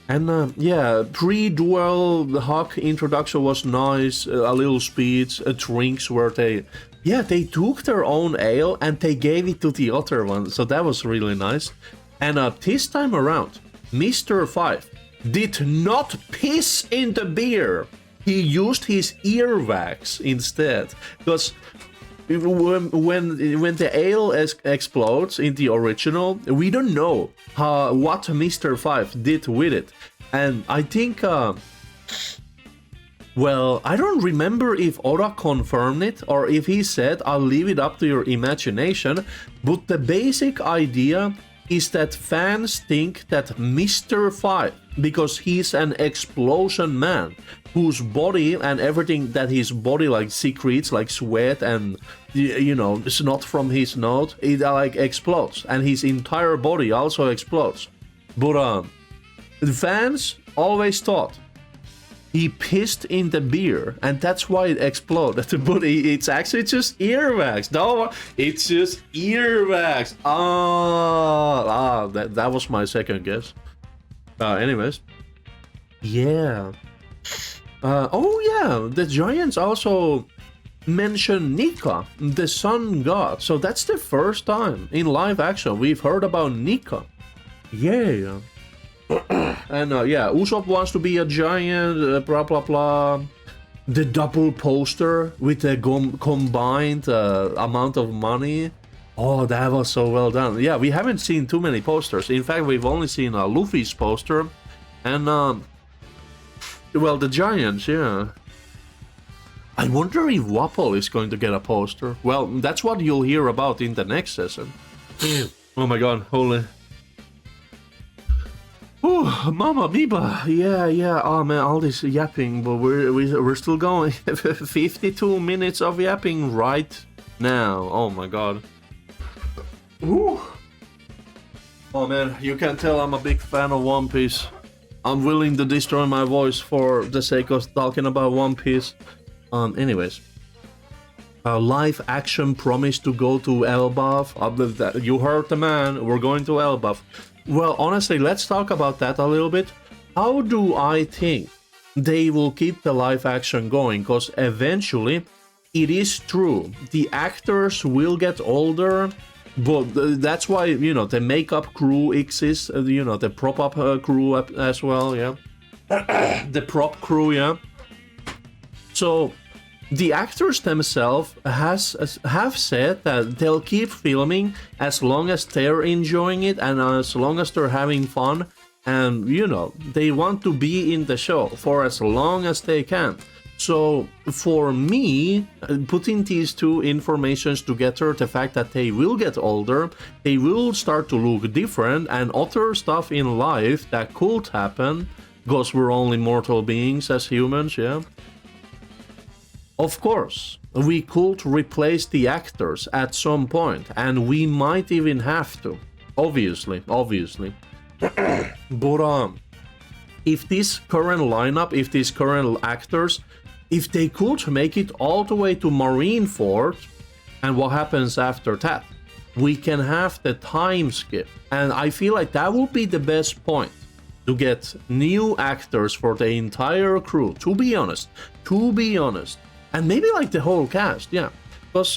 And yeah, pre-duel, the Hawk introduction was nice, a little speech, drinks where they took their own ale and they gave it to the other one, so that was really nice. And this time around, Mr. 5 did not piss in the beer. He used his earwax instead, because when the ale explodes in the original, we don't know what Mr. 5 did with it. And I think, well, I don't remember if Oda confirmed it or if he said, I'll leave it up to your imagination, but the basic idea is that fans think that Mr. 5, because he's an explosion man, whose body and everything that his body like secretes, like sweat and, you know, snot from his nose, it like explodes, and his entire body also explodes. But the fans always thought he pissed in the beer, and that's why it exploded. But it's actually just earwax. No, it's just earwax. That was my second guess. Anyways, yeah. Oh yeah, the Giants also mention Nika, the sun god. So that's the first time in live action we've heard about Nika. Yeah. And yeah, Usopp wants to be a giant, blah blah blah. The double poster with the combined amount of money. Oh, that was so well done. Yeah, we haven't seen too many posters. In fact, we've only seen Luffy's poster. And, well, the Giants, yeah. I wonder if Wapol is going to get a poster. Well, that's what you'll hear about in the next session. Oh my god, holy. Oh, Mama Biba. Yeah. Oh man, all this yapping, but we're still going. 52 minutes of yapping right now. Oh my god. Ooh. Oh man, you can tell I'm a big fan of One Piece. I'm willing to destroy my voice for the sake of talking about One Piece. Anyways. Live action promise to go to Elbaf. You heard the man, we're going to Elbaf. Well, honestly, let's talk about that a little bit. How do I think they will keep the live action going? Because eventually, it is true, the actors will get older, but that's why, you know, the makeup crew exists, you know, the prop-up crew as well, yeah. The prop crew, yeah. So, the actors themselves have said that they'll keep filming as long as they're enjoying it and as long as they're having fun, and you know, they want to be in the show for as long as they can. So for me, putting these two informations together, the fact that they will get older, they will start to look different, and other stuff in life that could happen, because we're only mortal beings as humans, yeah. Of course, we could replace the actors at some point, and we might even have to. Obviously. But if this current lineup, if these current actors, if they could make it all the way to Marineford, and what happens after that, we can have the time skip. And I feel like that would be the best point, to get new actors for the entire crew, to be honest. And maybe like the whole cast, yeah. Because,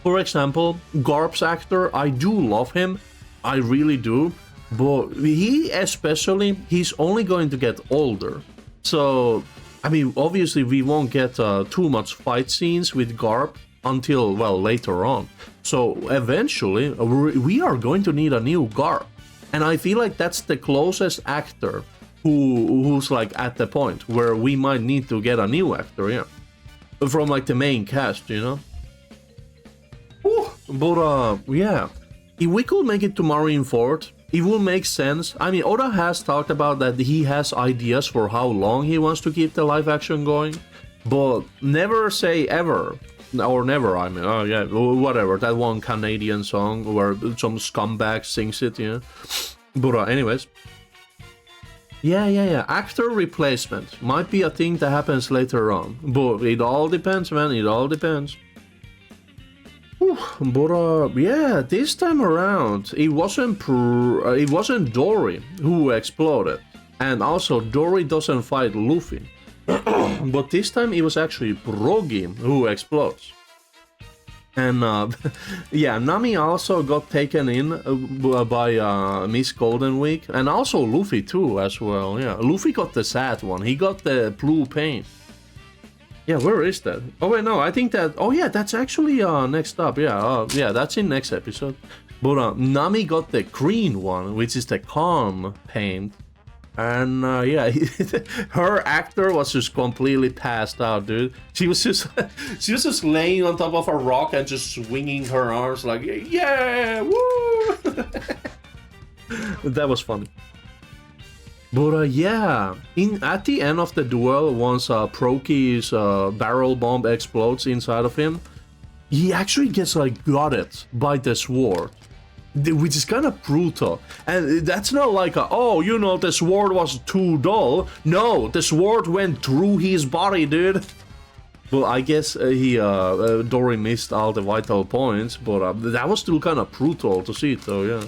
for example, Garp's actor, I do love him. I really do. But he especially, he's only going to get older. So, I mean, obviously we won't get too much fight scenes with Garp until, well, later on. So, eventually, we are going to need a new Garp. And I feel like that's the closest actor who's like at the point where we might need to get a new actor, yeah, from like the main cast, you know. But yeah, if we could make it to Marineford, it will make sense. I mean, Oda has talked about that he has ideas for how long he wants to keep the live action going, but never say ever, or never. I mean, oh yeah, whatever, that one Canadian song where some scumbag sings it, yeah. But anyways. Yeah. Actor replacement might be a thing that happens later on, but it all depends, man. It all depends. But yeah, this time around, it wasn't Dory who exploded, and also Dory doesn't fight Luffy. But this time it was actually Brogy who explodes. And yeah, Nami also got taken in by Miss Golden Week, and also Luffy too as well. Yeah, Luffy got the sad one. He got the blue paint. Yeah, where is that? Oh wait, no, I think that. Oh yeah, that's actually next up. Yeah, yeah, that's in next episode. But Nami got the green one, which is the calm paint. And yeah, her actor was just completely passed out, dude. She was just laying on top of a rock and just swinging her arms like, yeah, woo! That was funny. But yeah, at the end of the duel, once Proky's barrel bomb explodes inside of him, he actually gets like gutted by the sword, which is kind of brutal. And that's not like oh, you know, the sword was too dull. No, the sword went through his body, dude. Well, I guess Dory missed all the vital points, but that was still kind of brutal to see it though, yeah.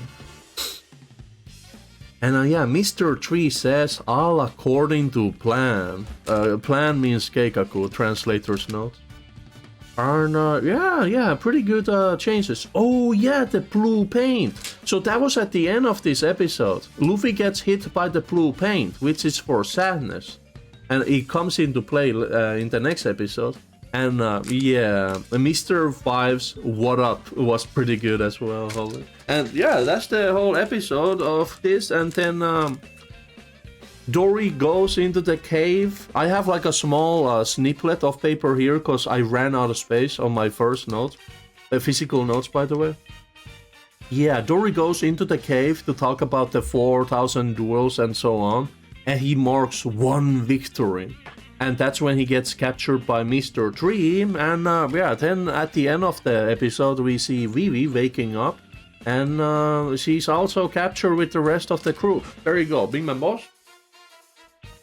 And yeah, Mr. 3 says, all according to plan. Plan means Keikaku, translator's note. And yeah, pretty good changes. Oh yeah, the blue paint. So that was at the end of this episode. Luffy gets hit by the blue paint, which is for sadness. And it comes into play in the next episode. And yeah, Mr. 5's What Up was pretty good as well. And yeah, that's the whole episode of this. And then Dory goes into the cave. I have like a small snippet of paper here because I ran out of space on my first note. Physical notes, by the way. Yeah, Dory goes into the cave to talk about the 4,000 duels and so on. And he marks one victory. And that's when he gets captured by Mr. Dream. And yeah, then at the end of the episode, we see Vivi waking up. And she's also captured with the rest of the crew. There you go, big man boss.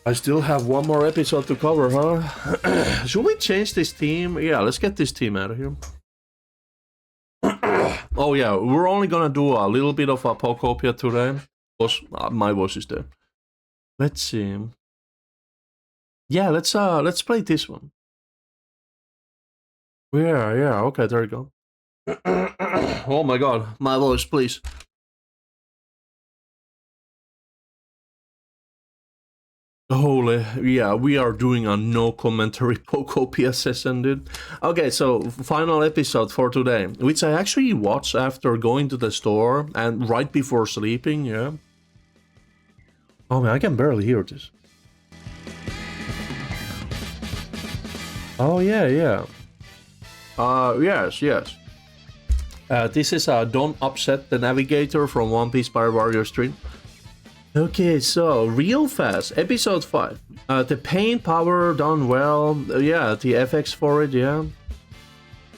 I still have one more episode to cover, huh? Should we change this team? Yeah, let's get this team out of here. Oh yeah, we're only gonna do a little bit of a Pokopia today. Because my voice is there. Let's see. Yeah, let's play this one. Yeah, okay, there you go. Oh my god, my voice, please. Holy, yeah, we are doing a no commentary Pokopia session, dude. Okay, so final episode for today, which I actually watched after going to the store and right before sleeping, yeah. Oh man, I can barely hear this. Oh yeah. Yes. This is Don't Upset the Navigator from One Piece by Warrior Street. Okay, so real fast, episode 5. The paint power done well, yeah, the FX for it, yeah.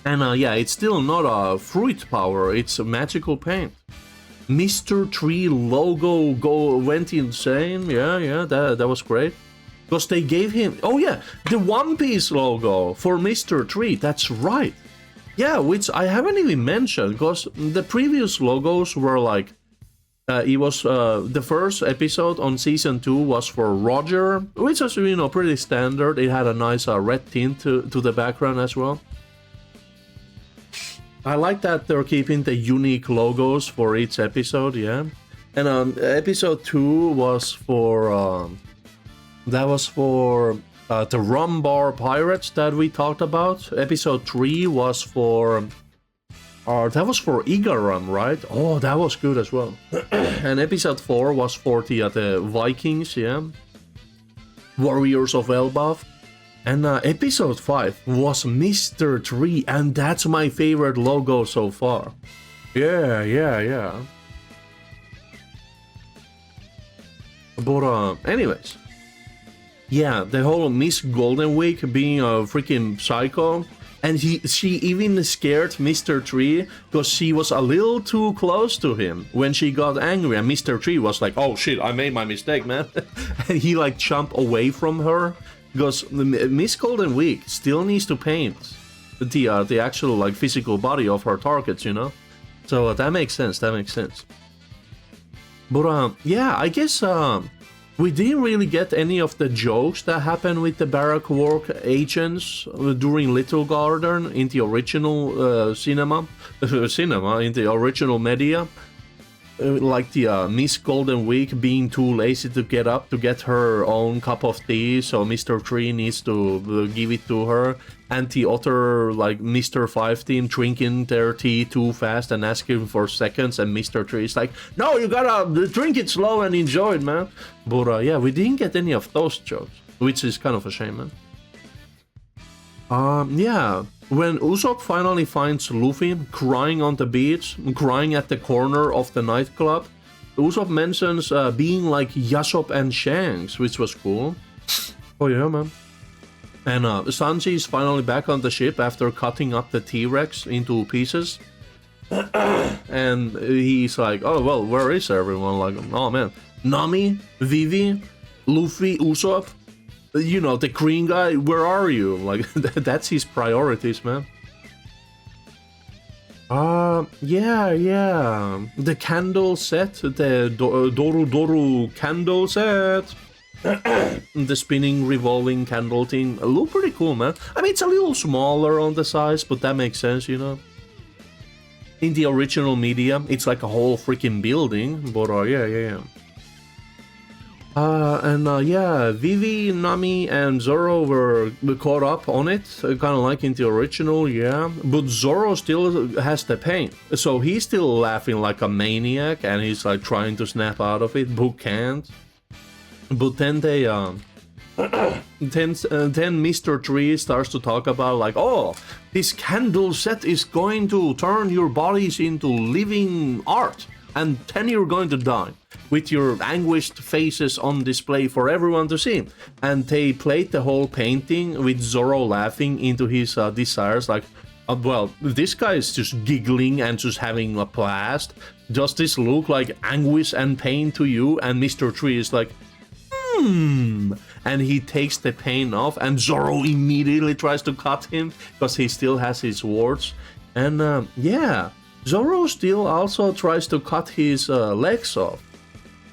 And yeah, it's still not a fruit power, it's a magical paint. Mr. Tree logo went insane, yeah, that was great. Because they gave him, oh yeah, the One Piece logo for Mr. Tree, that's right. Yeah, which I haven't even mentioned, because the previous logos were like, it was the first episode on season 2 was for Roger, which was, you know, pretty standard. It had a nice red tint to the background as well. I like that they're keeping the unique logos for each episode, yeah. And episode 2 was for that was for the Rum Bar Pirates that we talked about. Episode 3 was for that was for Igaram, right? Oh, that was good as well. And episode 4 was for the Vikings, yeah. Warriors of Elbaf. And episode 5 was Mr. Tree, and that's my favorite logo so far. Yeah. But anyways. Yeah, the whole Miss Golden Week being a freaking psycho. And she even scared Mr. Tree because she was a little too close to him when she got angry. And Mr. Tree was like, oh shit, I made my mistake, man. And he like jumped away from her because Miss Golden Week still needs to paint the actual like physical body of her targets, you know? So that makes sense, But yeah, I guess we didn't really get any of the jokes that happened with the Barrack Work agents during Little Garden in the original cinema, in the original media. Like the Miss Golden Week being too lazy to get up to get her own cup of tea, so Mr. Tree needs to give it to her. And the other, like, Mr. 5 team drinking their tea too fast and asking for seconds, and Mr. Tree is like, no, you gotta drink it slow and enjoy it, man. But yeah, we didn't get any of those jokes, which is kind of a shame, man. Yeah, when Usopp finally finds Luffy crying on the beach, crying at the corner of the nightclub, Usopp mentions being like Yasopp and Shanks, which was cool. Oh yeah, man. And Sanji is finally back on the ship after cutting up the T-Rex into pieces. And he's like, oh well, where is everyone? Like, oh man, Nami, Vivi, Luffy, Usopp, you know, the green guy, where are you? Like, that's his priorities, man. Yeah. The candle set, the Doru candle set. The spinning, revolving candle thing look pretty cool, man. I mean, it's a little smaller on the size, but that makes sense, you know. In the original media, it's like a whole freaking building, but yeah. Yeah, Vivi, Nami, and Zoro were caught up on it, kind of like in the original, yeah. But Zoro still has the pain, so he's still laughing like a maniac, and he's like trying to snap out of it, but can't. But then they then Mr. Tree starts to talk about like, oh, this candle set is going to turn your bodies into living art, and then you're going to die with your anguished faces on display for everyone to see. And they played the whole painting with Zoro laughing into his desires, like, well, this guy is just giggling and just having a blast. Does this look like anguish and pain to you? And Mr. Tree is like, and he takes the pain off, and Zoro immediately tries to cut him because he still has his wards. And yeah, Zoro still also tries to cut his legs off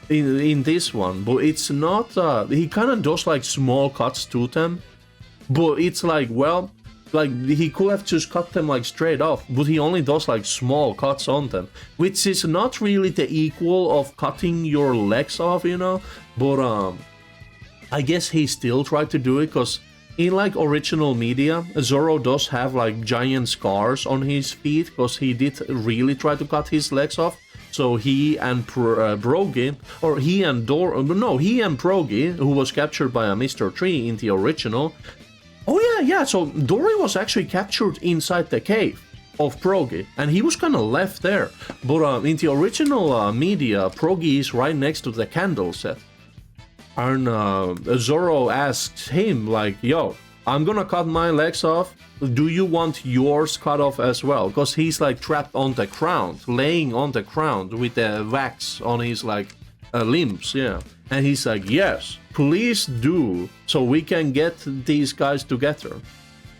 in this one, but it's not, he kind of does like small cuts to them, but it's like, well, like he could have just cut them like straight off, but he only does like small cuts on them, which is not really the equal of cutting your legs off, you know. But I guess he still tried to do it because in like original media, Zoro does have like giant scars on his feet because he did really try to cut his legs off. So he and Brogy, or he and Brogy, who was captured by a Mr. Tree in the original. Oh yeah, so Dory was actually captured inside the cave of Brogy, and he was kind of left there. But in the original media, Brogy is right next to the candle set. And Zoro asks him like, yo, I'm gonna cut my legs off. Do you want yours cut off as well? Because he's like trapped on the ground, laying on the ground with the wax on his like limbs, yeah. And he's like, yes, please do, so we can get these guys together.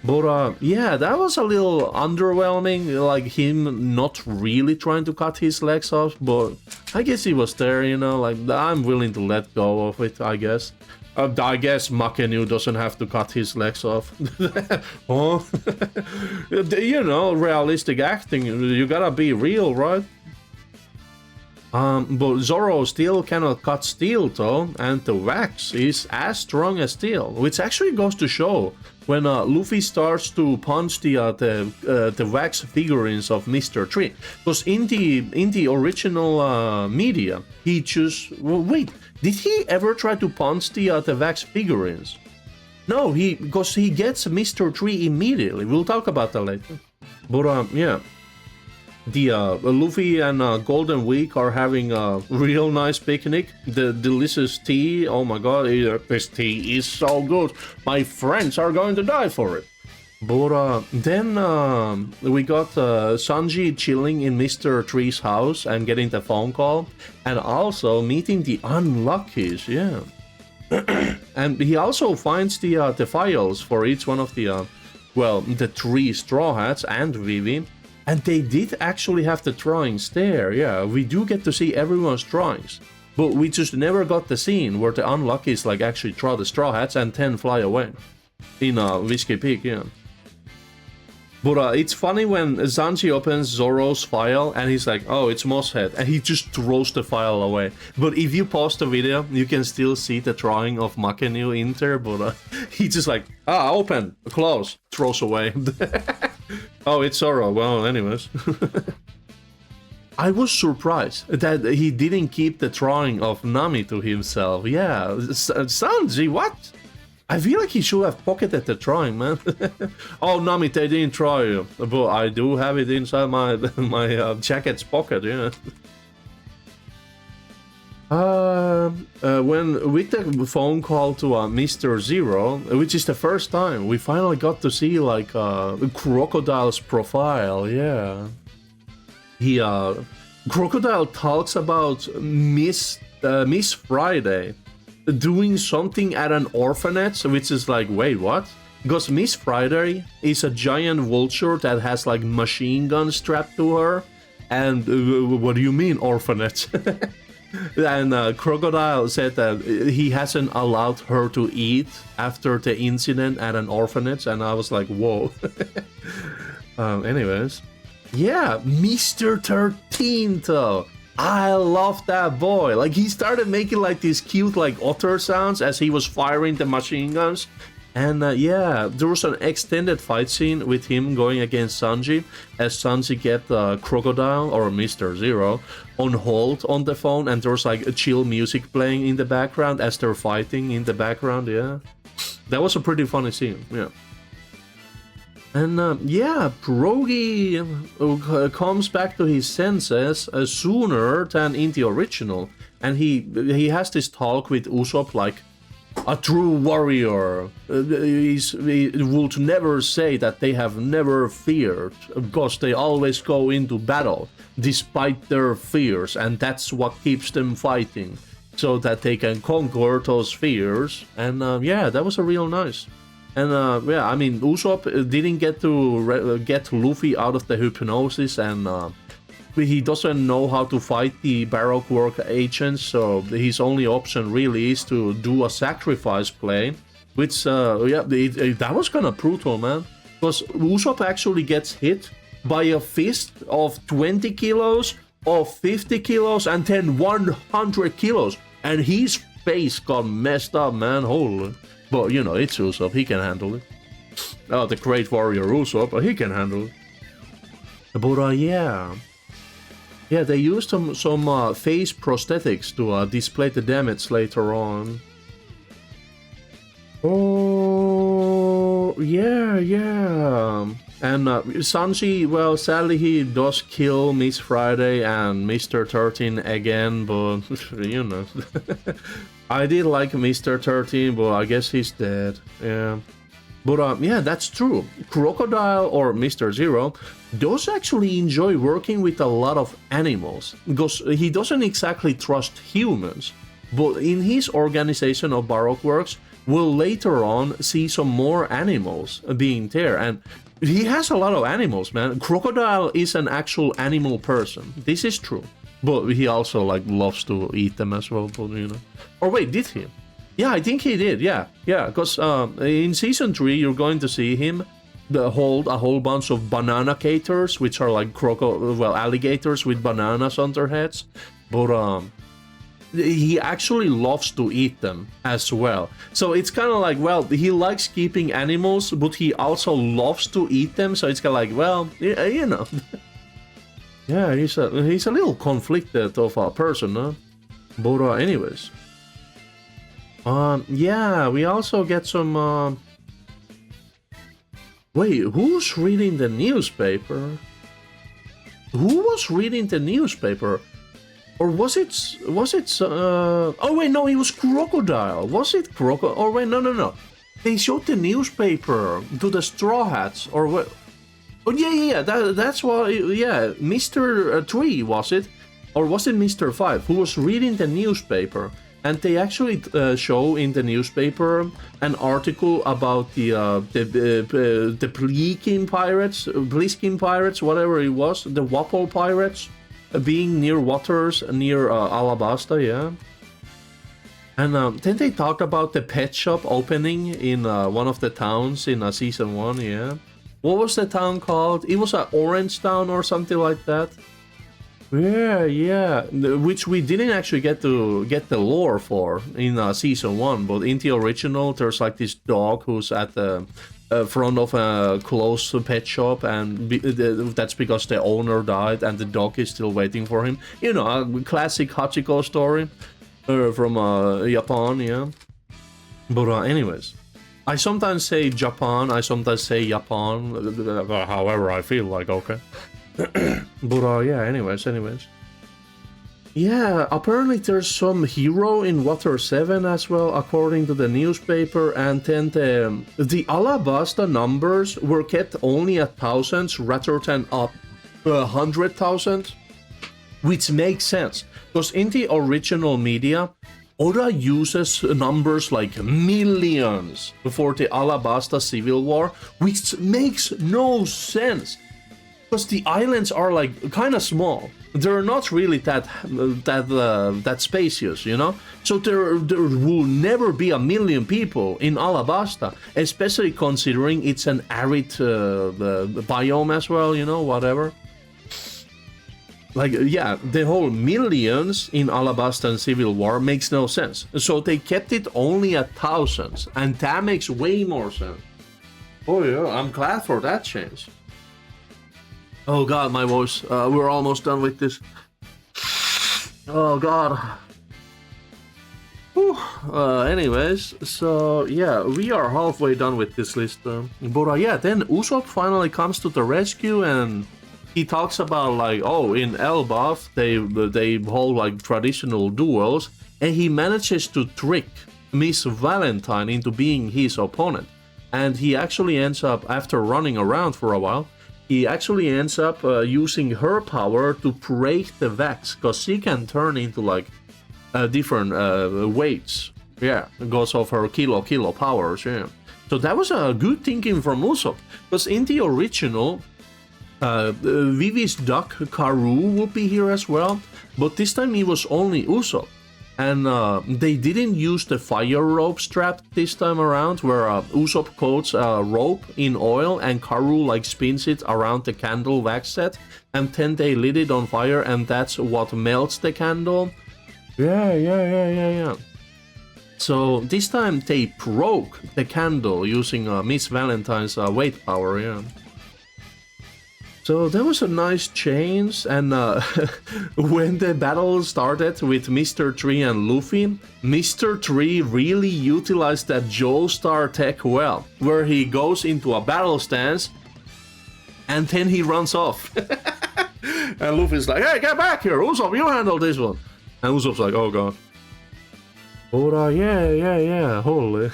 But yeah, that was a little underwhelming, like him not really trying to cut his legs off, but I guess he was there, you know, like I'm willing to let go of it, I guess. I guess Makenu doesn't have to cut his legs off. Oh, you know, realistic acting, you gotta be real, right? But Zoro still cannot cut steel though, and the wax is as strong as steel, which actually goes to show when Luffy starts to punch the wax figurines of Mr. Tree. Because in the original media, he just wait. Did he ever try to punch the wax figurines? No, because he gets Mr. Tree immediately. We'll talk about that later. But yeah. The Luffy and Golden Week are having a real nice picnic. The delicious tea, oh my god, this tea is so good. My friends are going to die for it. But then we got Sanji chilling in Mr. Tree's house and getting the phone call. And also meeting the Unluckies, yeah. And he also finds the files for each one of the, well, the 3 Straw Hats and Vivi. And they did actually have the drawings there, yeah. We do get to see everyone's drawings. But we just never got the scene where the Unluckies like actually draw the Straw Hats and then fly away. In Whiskey Peak, yeah. But it's funny when Sanji opens Zoro's file and he's like, oh, it's Mosshead. And he just throws the file away. But if you pause the video, you can still see the drawing of Makenu in there. But he just like, open, close, throws away. Oh, it's Zoro. Well, anyways. I was surprised that he didn't keep the drawing of Nami to himself. Yeah, Sanji, what? I feel like he should have pocketed the drawing, man. Oh, Nami, they didn't draw you. But I do have it inside my jacket's pocket, yeah. When with the phone call to Mr. Zero, which is the first time we finally got to see like Crocodile's profile, yeah. He Crocodile talks about Miss Friday doing something at an orphanage, which is like, wait, what? Because Miss Friday is a giant vulture that has like machine guns strapped to her, and what do you mean orphanage? And Crocodile said that he hasn't allowed her to eat after the incident at an orphanage, and I was like, whoa. Anyways, yeah, Mr. 13 though. I love that boy. Like he started making like these cute like otter sounds as he was firing the machine guns, And yeah, there was an extended fight scene with him going against Sanji, as Sanji get Crocodile, or Mr. Zero, on hold on the phone, and there's like a chill music playing in the background as they're fighting in the background, yeah. That was a pretty funny scene, yeah. And yeah, Brogy comes back to his senses sooner than in the original, and he has this talk with Usopp like, a true warrior would never say that they have never feared, because they always go into battle despite their fears, and that's what keeps them fighting, so that they can conquer those fears. And yeah, that was a real nice. And yeah, I mean, Usopp didn't get to get Luffy out of the hypnosis, and he doesn't know how to fight the Baroque work agents, so his only option really is to do a sacrifice play, which yeah, that was kind of brutal, man, because Usopp actually gets hit by a fist of 20 kilos, of 50 kilos, and then 100 kilos, and his face got messed up, man. Holy. But you know, it's Usopp, he can handle it. Oh, the great warrior Usopp, he can handle it. But yeah. Yeah, they used some face prosthetics to display the damage later on. Oh, yeah, yeah. And Sanji, well, sadly he does kill Miss Friday and Mr. 13 again, but, you know. I did like Mr. 13, but I guess he's dead, yeah. But yeah, that's true. Crocodile, or Mr. Zero, does actually enjoy working with a lot of animals, because he doesn't exactly trust humans. But in his organization of Baroque works, we'll later on see some more animals being there. And he has a lot of animals, man. Crocodile is an actual animal person. This is true. But he also like loves to eat them as well, but you know. Or wait, did he? Yeah, I think he did, yeah, because in Season 3 you're going to see him hold a whole bunch of banana caters, which are like alligators with bananas on their heads, but he actually loves to eat them as well. So it's kind of like, well, he likes keeping animals, but he also loves to eat them, so it's kind of like, well, you know. Yeah, he's a little conflicted of a person, huh? But anyways. Yeah, we also get some, Wait, who's reading the newspaper? Who was reading the newspaper? Or was it, oh wait, no, it was Crocodile. Was it Crocodile? Oh wait, no. They showed the newspaper to the Straw Hats, or what? Oh yeah, that's why, yeah, Mr. 3, was it? Or was it Mr. 5, who was reading the newspaper? And they actually show in the newspaper an article about the Bliskin pirates, whatever it was, the Waffle pirates, being near waters near Alabasta, yeah. And then they talked about the pet shop opening in one of the towns in Season 1, yeah. What was the town called? It was an Orange Town or something like that. Yeah, which we didn't actually get to get the lore for in Season 1, but in the original there's like this dog who's at the front of a closed pet shop, and that's because the owner died and the dog is still waiting for him. You know, a classic Hachiko story from Japan, yeah. But anyways, I sometimes say Japan, I sometimes say Japan, however I feel like, okay. But yeah, anyways. Yeah, apparently there's some hero in Water 7 as well, according to the newspaper, and then the Alabasta numbers were kept only at thousands rather than up 100,000, which makes sense, because in the original media, Oda uses numbers like millions for the Alabasta Civil War, which makes no sense. Because the islands are like kind of small, they're not really that spacious, you know. So there will never be 1 million people in Alabasta, especially considering it's an arid biome as well, you know, whatever. Like, yeah, the whole millions in Alabasta and Civil War makes no sense. So they kept it only at thousands, and that makes way more sense. Oh yeah, I'm glad for that change. Oh god, my voice. We're almost done with this. Oh god. Anyways, so yeah, we are halfway done with this list. But yeah, then Usopp finally comes to the rescue, and he talks about like, oh, in Elbaf they hold like traditional duels, and he manages to trick Miss Valentine into being his opponent. And he actually ends up, after running around for a while, he actually ends up using her power to break the wax, because she can turn into like different weights. Yeah, because of her kilo powers. Yeah, so that was a good thinking from Usopp, because in the original, Vivi's duck Karu would be here as well, but this time it was only Usopp. And they didn't use the fire rope strap this time around, where Usopp coats a rope in oil and Karu like spins it around the candle wax set, and then they lit it on fire, and that's what melts the candle. Yeah. So this time they broke the candle using Miss Valentine's weight power, yeah. So that was a nice change, and when the battle started with Mr. 3 and Luffy, Mr. 3 really utilized that Joestar tech well, where he goes into a battle stance, and then he runs off. And Luffy's like, hey, get back here, Usopp, you handle this one. And Usopp's like, oh god. But yeah, holy.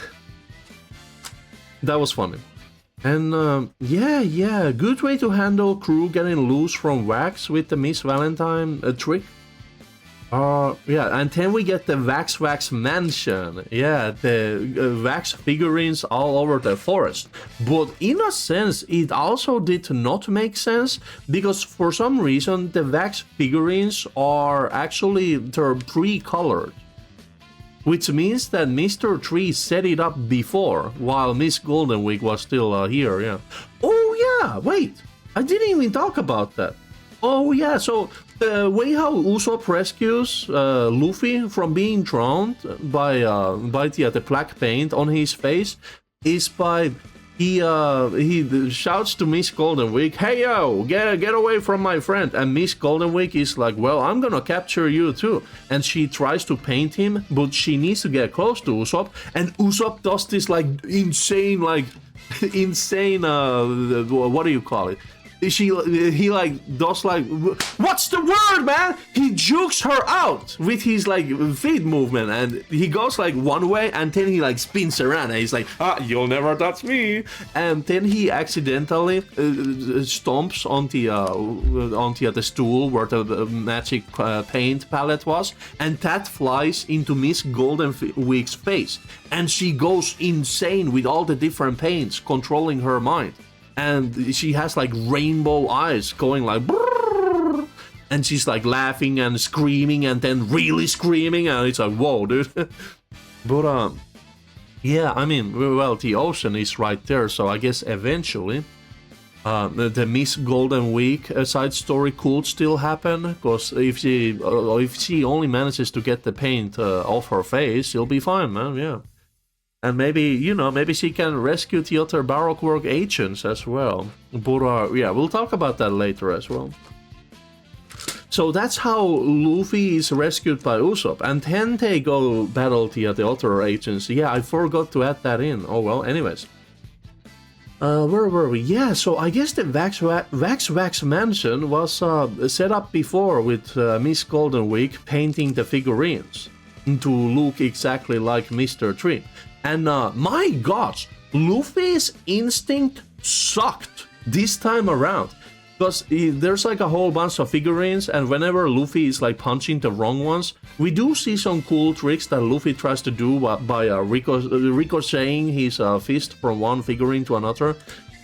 That was funny. And yeah, good way to handle crew getting loose from wax with the Miss Valentine trick. Yeah, and then we get the Wax Mansion. Yeah, the wax figurines all over the forest. But in a sense, it also did not make sense, because for some reason the wax figurines are actually, they're pre-colored. Which means that Mr. 3 set it up before, while Miss Golden Week was still here, yeah. Oh yeah, wait, I didn't even talk about that. Oh yeah, so the way how Usopp rescues Luffy from being drowned by the black paint on his face is by he shouts to Miss Golden Week, hey yo, get away from my friend. And Miss Golden Week is like, well, I'm gonna capture you too. And she tries to paint him, but she needs to get close to Usopp, and Usopp does this like insane what do you call it? He like does like, what's the word, man? He jukes her out with his like feet movement, and he goes like one way, and then he like spins around, and he's like, you'll never touch me. And then he accidentally stomps on the stool where the magic paint palette was, and that flies into Miss Golden Week's face, and she goes insane with all the different paints controlling her mind. And she has like rainbow eyes going like brrr, and she's like laughing and screaming and then really screaming, and it's like, whoa, dude. But yeah, I mean, well, the ocean is right there, so I guess eventually the Miss Golden Week side story could still happen, because if she only manages to get the paint off her face, she'll be fine, man. Yeah. And maybe she can rescue the other Baroque work agents as well. But yeah, we'll talk about that later as well. So that's how Luffy is rescued by Usopp, and then they go battle the other agents. Yeah, I forgot to add that in. Oh well, anyways. Where were we? Yeah, so I guess the Wax Mansion was set up before with Miss Golden Week painting the figurines to look exactly like Mr. 3. And my gosh, Luffy's instinct sucked this time around, because there's like a whole bunch of figurines, and whenever Luffy is like punching the wrong ones, we do see some cool tricks that Luffy tries to do by ricocheting his fist from one figurine to another,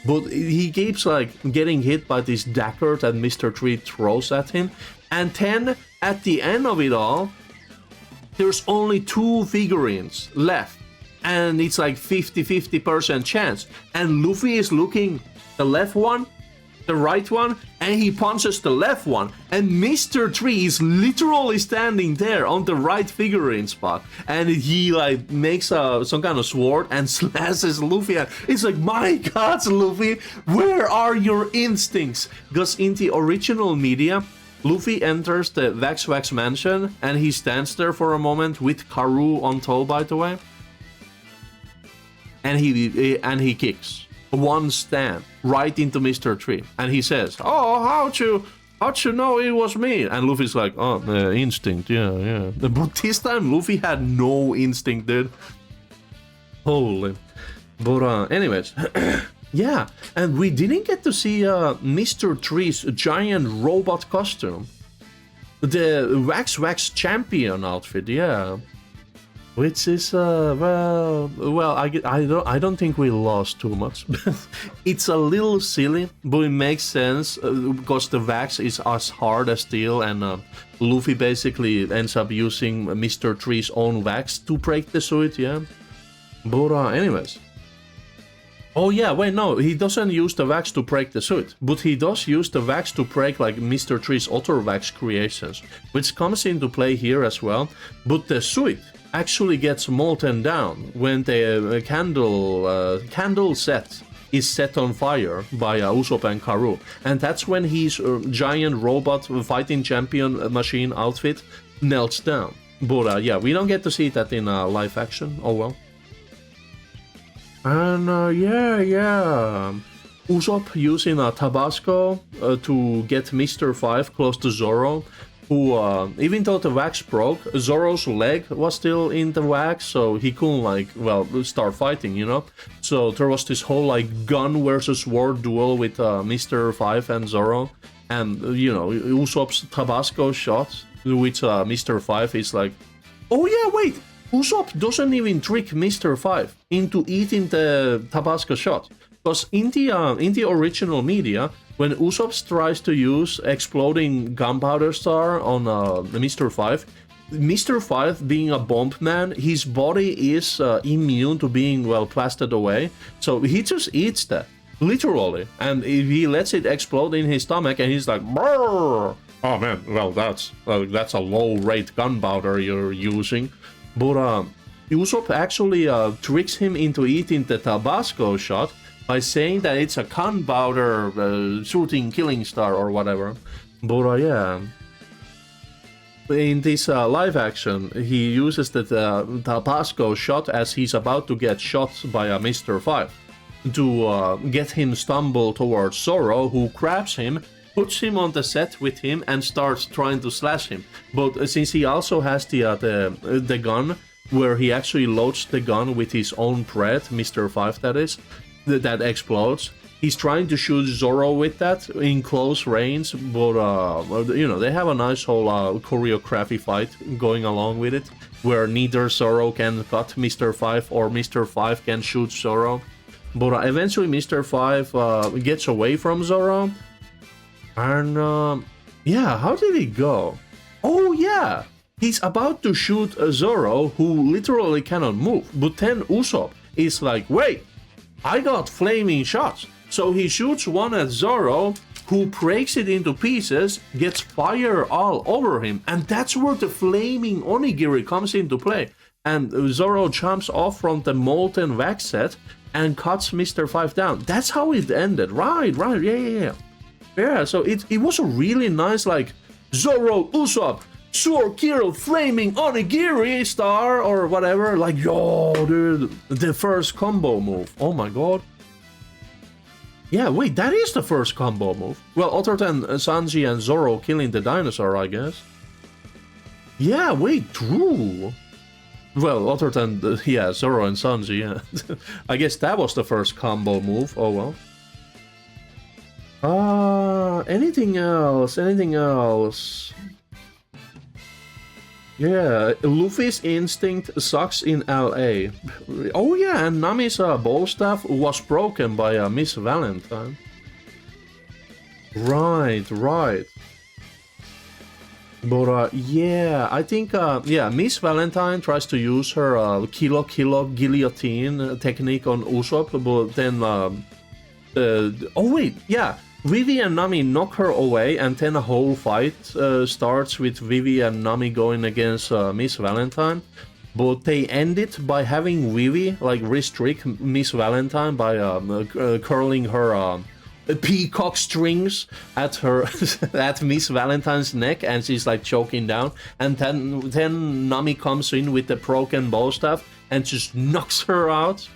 but he keeps like getting hit by this dagger that Mr. 3 throws at him. And then at the end of it all, there's only 2 figurines left, and it's like 50% chance, and Luffy is looking the left one, the right one, and he punches the left one, and Mr. 3 is literally standing there on the right figurine spot, and he like makes some kind of sword and slashes Luffy, and it's like, my god, Luffy, where are your instincts? Because in the original media, Luffy enters the Wax mansion, and he stands there for a moment with Karoo on tow, by the way, and he kicks one stand right into Mr. 3, and he says, "Oh, how'd you know it was me?" And Luffy's like, "Oh, instinct, yeah." But this time Luffy had no instinct, dude. Holy. But anyways, yeah, and we didn't get to see Mr. 3's giant robot costume, the Wax champion outfit, yeah. Which is well, I don't think we lost too much. It's a little silly, but it makes sense because the wax is as hard as steel, and Luffy basically ends up using Mr. 3's own wax to break the suit, yeah. But anyways. Oh yeah, wait, no, he doesn't use the wax to break the suit, but he does use the wax to break like Mr. 3's other wax creations, which comes into play here as well. But the suit actually gets molten down when the candle set is set on fire by Usopp and Karoo, and that's when his giant robot fighting champion machine outfit melts down. But yeah, we don't get to see that in live action. Oh well. And yeah, Usopp using a Tabasco to get Mr. 5 close to Zoro, who, even though the wax broke, Zoro's leg was still in the wax, so he couldn't, like, well, start fighting, you know? So there was this whole, like, gun versus sword duel with Mr. 5 and Zoro, and, you know, Usopp's Tabasco shot, which Mr. 5 is like, oh yeah, wait, Usopp doesn't even trick Mr. 5 into eating the Tabasco shot. Because in the original media, when Usopp tries to use exploding gunpowder star on Mr. 5, Mr. 5 being a bomb man, his body is immune to being, well, blasted away. So he just eats that, literally. And he lets it explode in his stomach, and he's like, brrr! Oh man, well, that's a low-rate gunpowder you're using. But Usopp actually tricks him into eating the Tabasco shot by saying that it's a gunpowder shooting killing star or whatever. But yeah, in this live action, he uses the Tabasco shot as he's about to get shot by Mr. 5 to get him stumble towards Zoro, who grabs him, puts him on the set with him, and starts trying to slash him. But since he also has the gun, where he actually loads the gun with his own breath, Mr. 5 that is, that explodes, he's trying to shoot Zoro with that in close range, but you know, they have a nice whole choreography fight going along with it, where neither Zoro can cut Mr. 5 or Mr. 5 can shoot Zoro. But eventually Mr. 5 gets away from Zoro. And yeah, how did it go? Oh yeah, he's about to shoot Zoro, who literally cannot move. But then Usopp is like, wait, I got flaming shots. So he shoots one at Zoro, who breaks it into pieces, gets fire all over him. And that's where the flaming onigiri comes into play. And Zoro jumps off from the molten wax set and cuts Mr. 5 down. That's how it ended. Right, yeah. Yeah, so it was a really nice, like, Zoro, Usopp, Sword Kill, Flaming Onigiri star, or whatever. Like, yo, dude, the first combo move. Oh my god. Yeah, wait, that is the first combo move. Well, other than Sanji and Zoro killing the dinosaur, I guess. Yeah, wait, true. Well, other than, yeah, Zoro and Sanji, yeah. I guess that was the first combo move. Oh well. Anything else? Yeah, Luffy's instinct sucks in LA. Oh yeah, and Nami's ball staff was broken by Miss Valentine. Right. But yeah, I think yeah, Miss Valentine tries to use her kilo guillotine technique on Usopp, but then oh wait, yeah, Vivi and Nami knock her away, and then a whole fight starts with Vivi and Nami going against Miss Valentine. But they end it by having Vivi like restrict Miss Valentine by curling her peacock strings at her at Miss Valentine's neck, and she's like choking down. And then Nami comes in with the broken bow staff and just knocks her out.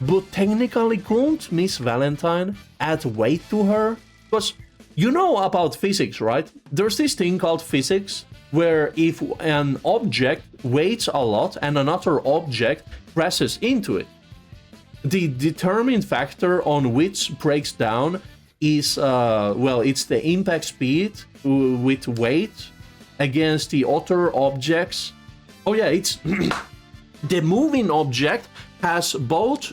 But technically, couldn't Miss Valentine add weight to her? Because you know about physics, right? There's this thing called physics, where if an object weighs a lot and another object crashes into it, the determined factor on which breaks down is, well, it's the impact speed with weight against the other objects. Oh yeah, it's the moving object has both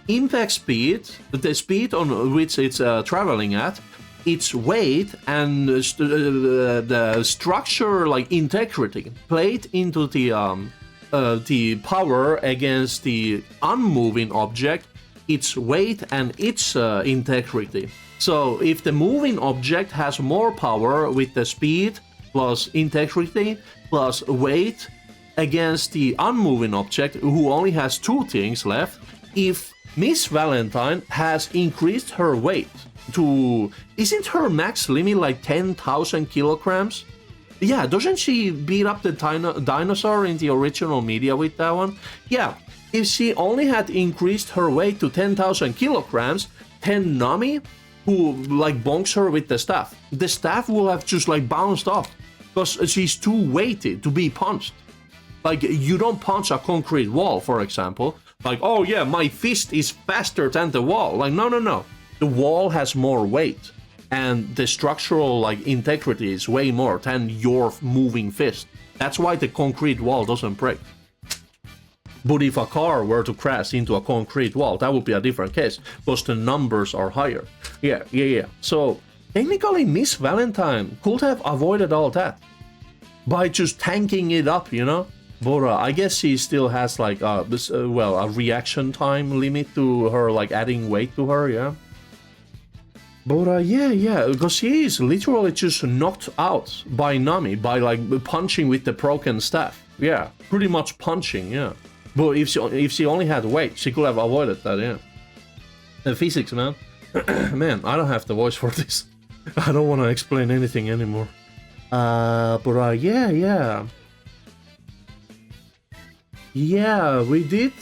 impact speed, the speed on which it's traveling at, its weight, and the structure like integrity played into the power against the unmoving object, its weight and its integrity. So if the moving object has more power with the speed plus integrity plus weight against the unmoving object, who only has two things left, if Miss Valentine has increased her weight to... Isn't her max limit like 10,000 kilograms? Yeah, doesn't she beat up the dinosaur in the original media with that one? Yeah, if she only had increased her weight to 10,000 kilograms, then Nami, who like bonks her with the staff will have just like bounced off, because she's too weighty to be punched. Like, you don't punch a concrete wall, for example. Like, oh yeah, my fist is faster than the wall. Like, no. The wall has more weight, and the structural like integrity is way more than your moving fist. That's why the concrete wall doesn't break. But if a car were to crash into a concrete wall, that would be a different case, because the numbers are higher. Yeah. So technically, Miss Valentine could have avoided all that by just tanking it up, you know. But I guess she still has like a reaction time limit to her like adding weight to her, yeah. But yeah, because she is literally just knocked out by Nami by like punching with the broken staff. Yeah, pretty much punching, yeah. But if she only had weight, she could have avoided that, yeah. The physics, man. Man, I don't have the voice for this. I don't want to explain anything anymore. Yeah. Yeah, we did,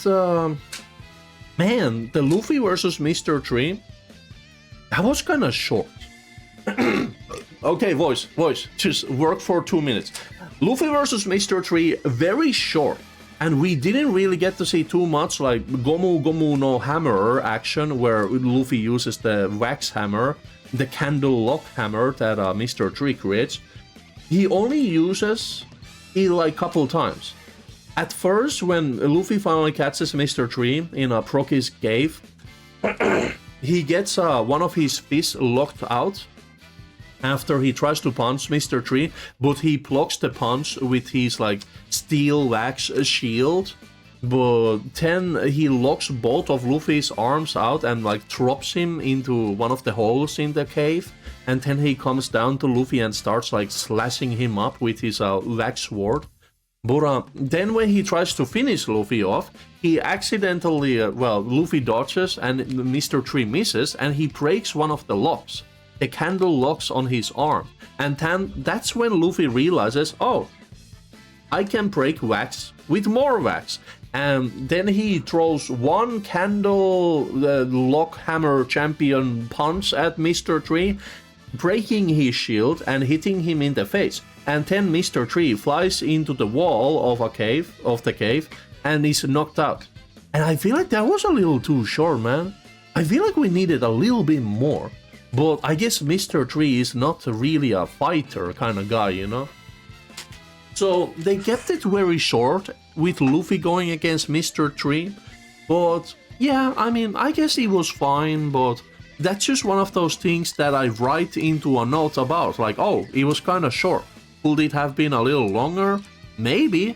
man, the Luffy versus Mr. 3, that was kind of short. Okay, voice, just work for 2 minutes. Luffy versus Mr. 3, very short, and we didn't really get to see too much like Gomu Gomu no Hammer action, where Luffy uses the wax hammer, the candle lock hammer that Mr. 3 creates. He only uses it like a couple times. At first, when Luffy finally catches Mr. 3 in a Proki's cave, he gets one of his fists locked out after he tries to punch Mr. 3, but he blocks the punch with his like steel wax shield. But then he locks both of Luffy's arms out and like drops him into one of the holes in the cave. And then he comes down to Luffy and starts like slashing him up with his wax sword. But then when he tries to finish Luffy off, he accidentally, Luffy dodges and Mr. 3 misses, and he breaks one of the locks, the candle locks on his arm. And then that's when Luffy realizes, oh, I can break wax with more wax. And then he throws one candle lock hammer champion punch at Mr. 3, breaking his shield and hitting him in the face. And then Mr. 3 flies into the wall of the cave, and is knocked out. And I feel like that was a little too short, man. I feel like we needed a little bit more. But I guess Mr. 3 is not really a fighter kind of guy, you know? So they kept it very short with Luffy going against Mr. 3. But yeah, I mean, I guess it was fine, but that's just one of those things that I write into a note about. Like, oh, it was kind of short. Could it have been a little longer? Maybe.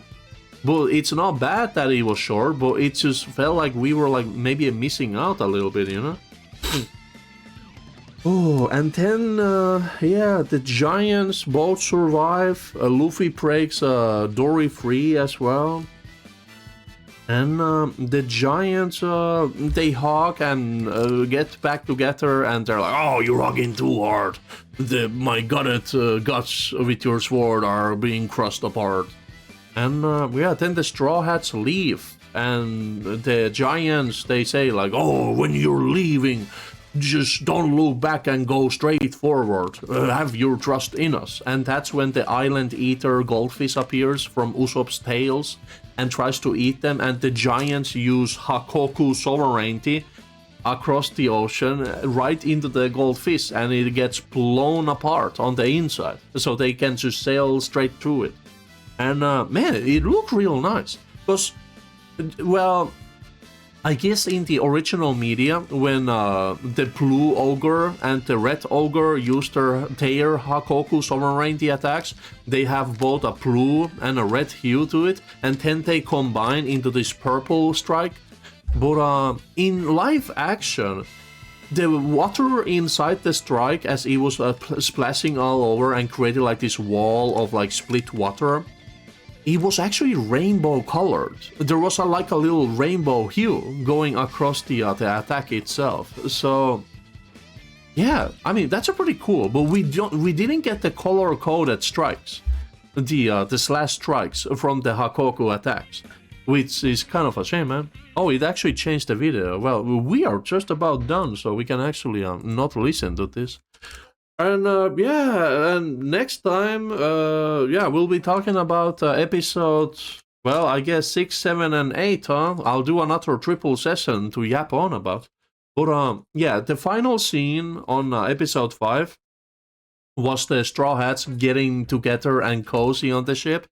But it's not bad that it was short, but it just felt like we were like maybe missing out a little bit, you know? Oh, and then, yeah, the giants both survive. Luffy breaks Dory free as well. And the giants, they hug and get back together, and they're like, "Oh, you're hugging too hard. My gutted guts with your sword are being crushed apart." And yeah, then the Straw Hats leave, and the giants, they say like, "Oh, when you're leaving, just don't look back and go straight forward. Have your trust in us." And that's when the island eater goldfish appears from Usopp's tails and tries to eat them, and the giants use Hakoku sovereignty across the ocean right into the goldfish, and it gets blown apart on the inside, so they can just sail straight through it. And man, it looked real nice. Because, well, I guess in the original media, when the blue ogre and the red ogre used their Hakoku sovereignty attacks, they have both a blue and a red hue to it, and then they combine into this purple strike. But in live action, the water inside the strike, as it was splashing all over and created like this wall of like split water, it was actually rainbow colored. There was like a little rainbow hue going across the attack itself. So yeah, I mean that's a pretty cool. But we didn't get the color coded strikes, the slash strikes from the Hakoku attacks, which is kind of a shame, man. Oh, it actually changed the video. Well, we are just about done, so we can actually not listen to this. And yeah, and next time, yeah, we'll be talking about episode, well, I guess 6, 7, and 8, huh? I'll do another triple session to yap on about. But yeah, the final scene on episode 5 was the Straw Hats getting together and cozy on the ship,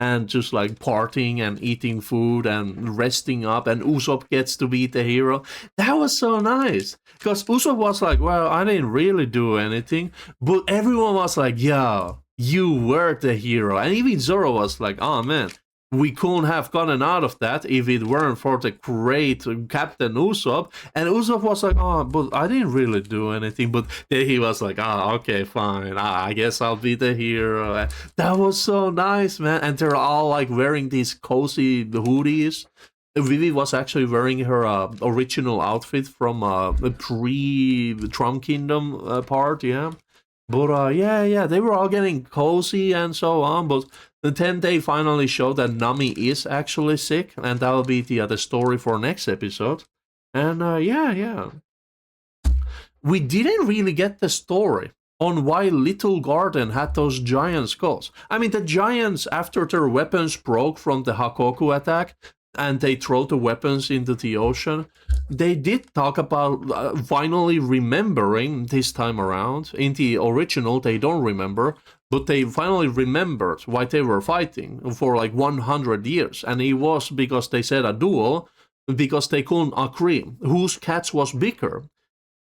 and just like partying and eating food and resting up, and Usopp gets to be the hero. That was so nice, because Usopp was like, well, I didn't really do anything, but everyone was like, yeah, you were the hero. And even Zoro was like, oh man, we couldn't have gotten out of that if it weren't for the great Captain Usopp. And Usopp was like, oh, but I didn't really do anything. But then he was like, oh, okay, fine. I guess I'll be the hero. That was so nice, man. And they're all like wearing these cozy hoodies. Vivi was actually wearing her original outfit from the pre-Drum Kingdom part, yeah. But yeah, they were all getting cozy and so on. But then they finally showed that Nami is actually sick, and that'll be the story for next episode. And yeah, we didn't really get the story on why Little Garden had those giant skulls. I mean, the giants, after their weapons broke from the Hakoku attack, and they throw the weapons into the ocean, they did talk about finally remembering this time around. In the original, they don't remember, but they finally remembered why they were fighting for like 100 years. And it was because they said a duel, because they couldn't agree whose cats was bigger.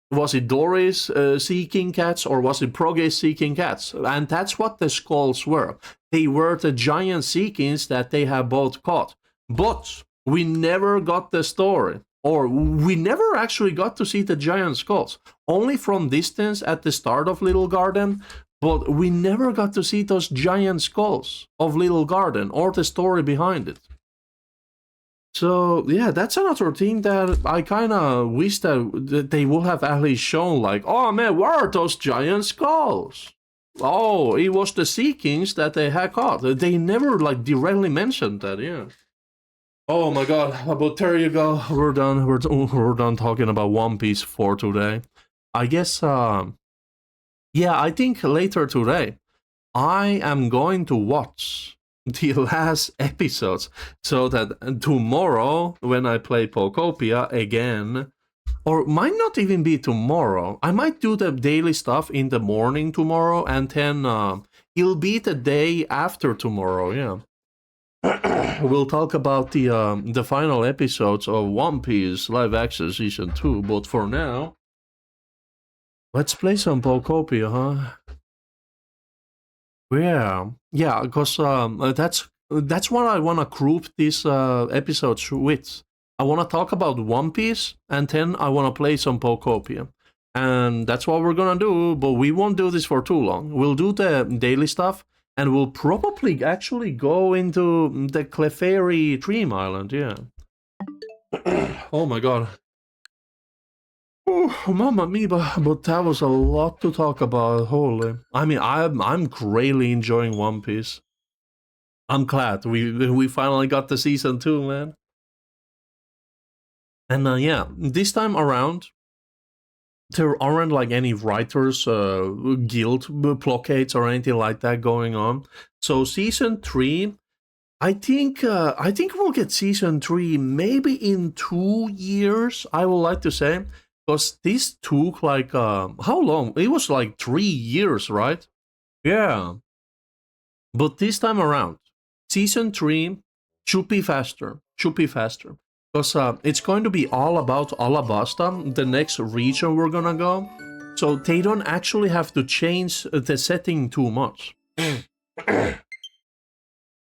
Was it Dory's seeking cats, or was it Proge's seeking cats? And that's what the skulls were. They were the giant seekings that they have both caught. But we never got the story, or we never actually got to see the giant skulls. Only from distance at the start of Little Garden, but we never got to see those giant skulls of Little Garden or the story behind it. So yeah, that's another thing that I kind of wish that they would have at least shown, like, oh man, where are those giant skulls? Oh, it was the Seekings that they had caught. They never like directly mentioned that, yeah. Oh my god, but there you go. We're done. We're done talking about One Piece for today. I guess, yeah, I think later today, I am going to watch the last episodes, so that tomorrow, when I play Pokopia again, or might not even be tomorrow, I might do the daily stuff in the morning tomorrow, and then it'll be the day after tomorrow, yeah. We'll talk about the final episodes of One Piece live action season 2, but for now, let's play some Pokopia, huh? Yeah, because that's what I want to group these episodes with. I want to talk about One Piece, and then I want to play some Pokopia. And that's what we're gonna do, but we won't do this for too long. We'll do the daily stuff, and we'll probably actually go into the Clefairy Dream Island, yeah. Oh my god. Oh, mamma mia, but that was a lot to talk about, holy. I mean, I'm greatly enjoying One Piece. I'm glad we finally got the season 2, man. And yeah, this time around, there aren't like any writers guild blockades or anything like that going on. So season 3, I think we'll get season 3 maybe in 2 years, I would like to say, because this took like how long? It was like 3 years, right? Yeah. But this time around, season 3 should be faster. Because it's going to be all about Alabasta, the next region we're gonna go. So they don't actually have to change the setting too much.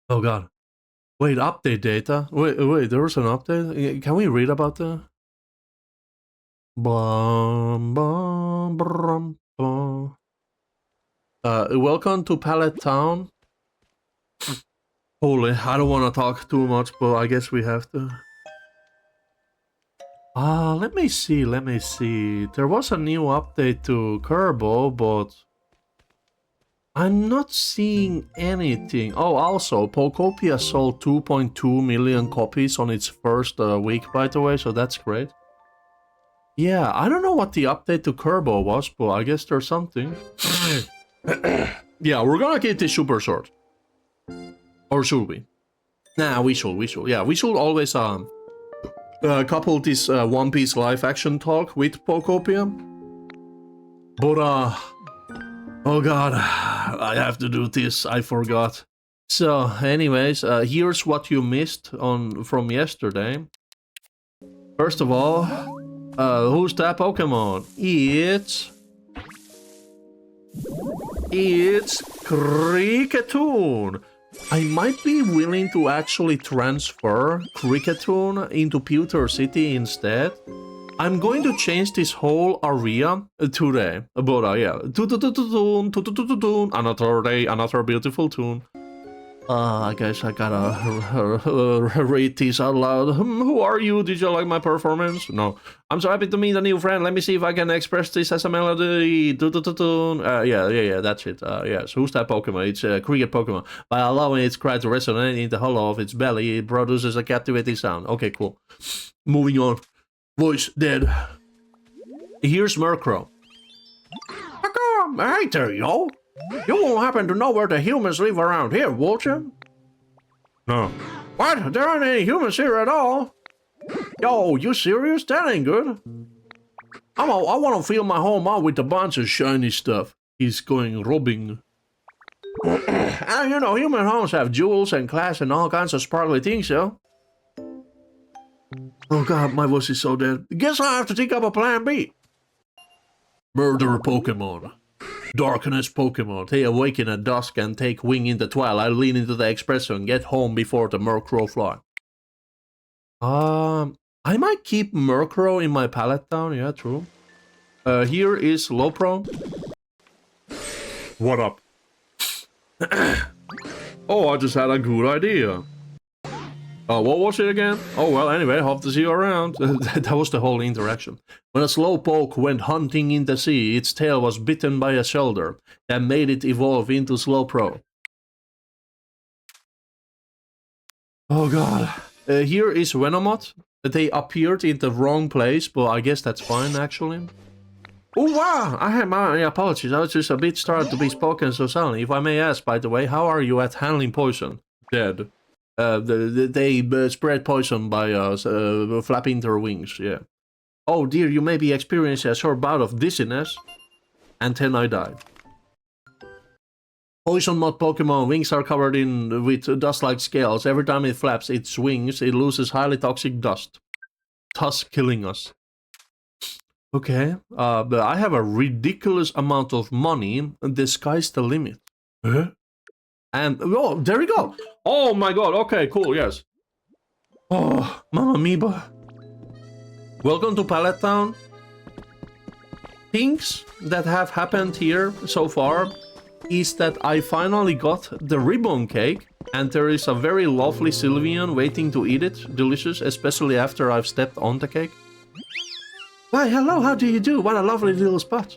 Oh god. Wait, update data? Wait, there was an update? Can we read about that? Welcome to Pallet Town. Holy, I don't want to talk too much, but I guess we have to. Let me see. There was a new update to Kerbal, but I'm not seeing anything. Oh, also, Pokopia sold 2.2 million copies on its first week, by the way, so that's great. Yeah, I don't know what the update to Kerbal was, but I guess there's something. Yeah, we're gonna keep this super short. Or should we? Nah, we should. Yeah, we should always couple this One Piece live action talk with Pokopia. But oh god, I have to do this, I forgot. So anyways, here's what you missed from yesterday. First of all, who's that Pokemon? It's Cricketune. I might be willing to actually transfer Cricketune into Pewter City instead. I'm going to change this whole area today. But yeah, another day, another beautiful tune. I guess I gotta read this out loud. Who are you? Did you like my performance? No. I'm so happy to meet a new friend. Let me see if I can express this as a melody. Yeah, that's it. Yes, who's that Pokemon? It's a cricket Pokemon. By allowing its cry to resonate in the hollow of its belly, it produces a captivating sound. Okay, cool. Moving on. Voice dead. Here's Murkrow. Hey there, yo. You won't happen to know where the humans live around here, won't you? No. What? There aren't any humans here at all? Yo, you serious? That ain't good. I want to feel my home out with a bunch of shiny stuff. He's going robbing. And you know, human homes have jewels and glass and all kinds of sparkly things, yo. Oh god, my voice is so dead. Guess I have to think up a plan B. Murder Pokemon. Darkness Pokemon. They awaken at dusk and take wing in the twilight, lean into the espresso and get home before the Murkrow fly. I might keep Murkrow in my palette town, yeah, true. Here is Lopro. What up? Oh, I just had a good idea. What was it again? Oh, well, anyway, hope to see you around. That was the whole interaction. When a Slowpoke went hunting in the sea, its tail was bitten by a shoulder that made it evolve into Slowpro. Oh god. Here is Venomoth. They appeared in the wrong place, but I guess that's fine, actually. Oh wow! I had my apologies. I was just a bit startled to be spoken so suddenly. If I may ask, by the way, how are you at handling poison? Dead. They spread poison by flapping their wings, yeah. Oh dear, you may be experiencing a short bout of dizziness. And then I died. Poison mod Pokemon wings are covered with dust-like scales. Every time it flaps its wings, it loses highly toxic dust, thus killing us. Okay, but I have a ridiculous amount of money. The sky's the limit. Huh? And, oh, there we go. Oh my god, okay, cool, yes. Oh, Mamma Mia. Welcome to Pallet Town. things that have happened here so far is that I finally got the ribbon cake, and there is a very lovely Sylveon waiting to eat it. Delicious, especially after I've stepped on the cake. Why, hello, how do you do? What a lovely little spot.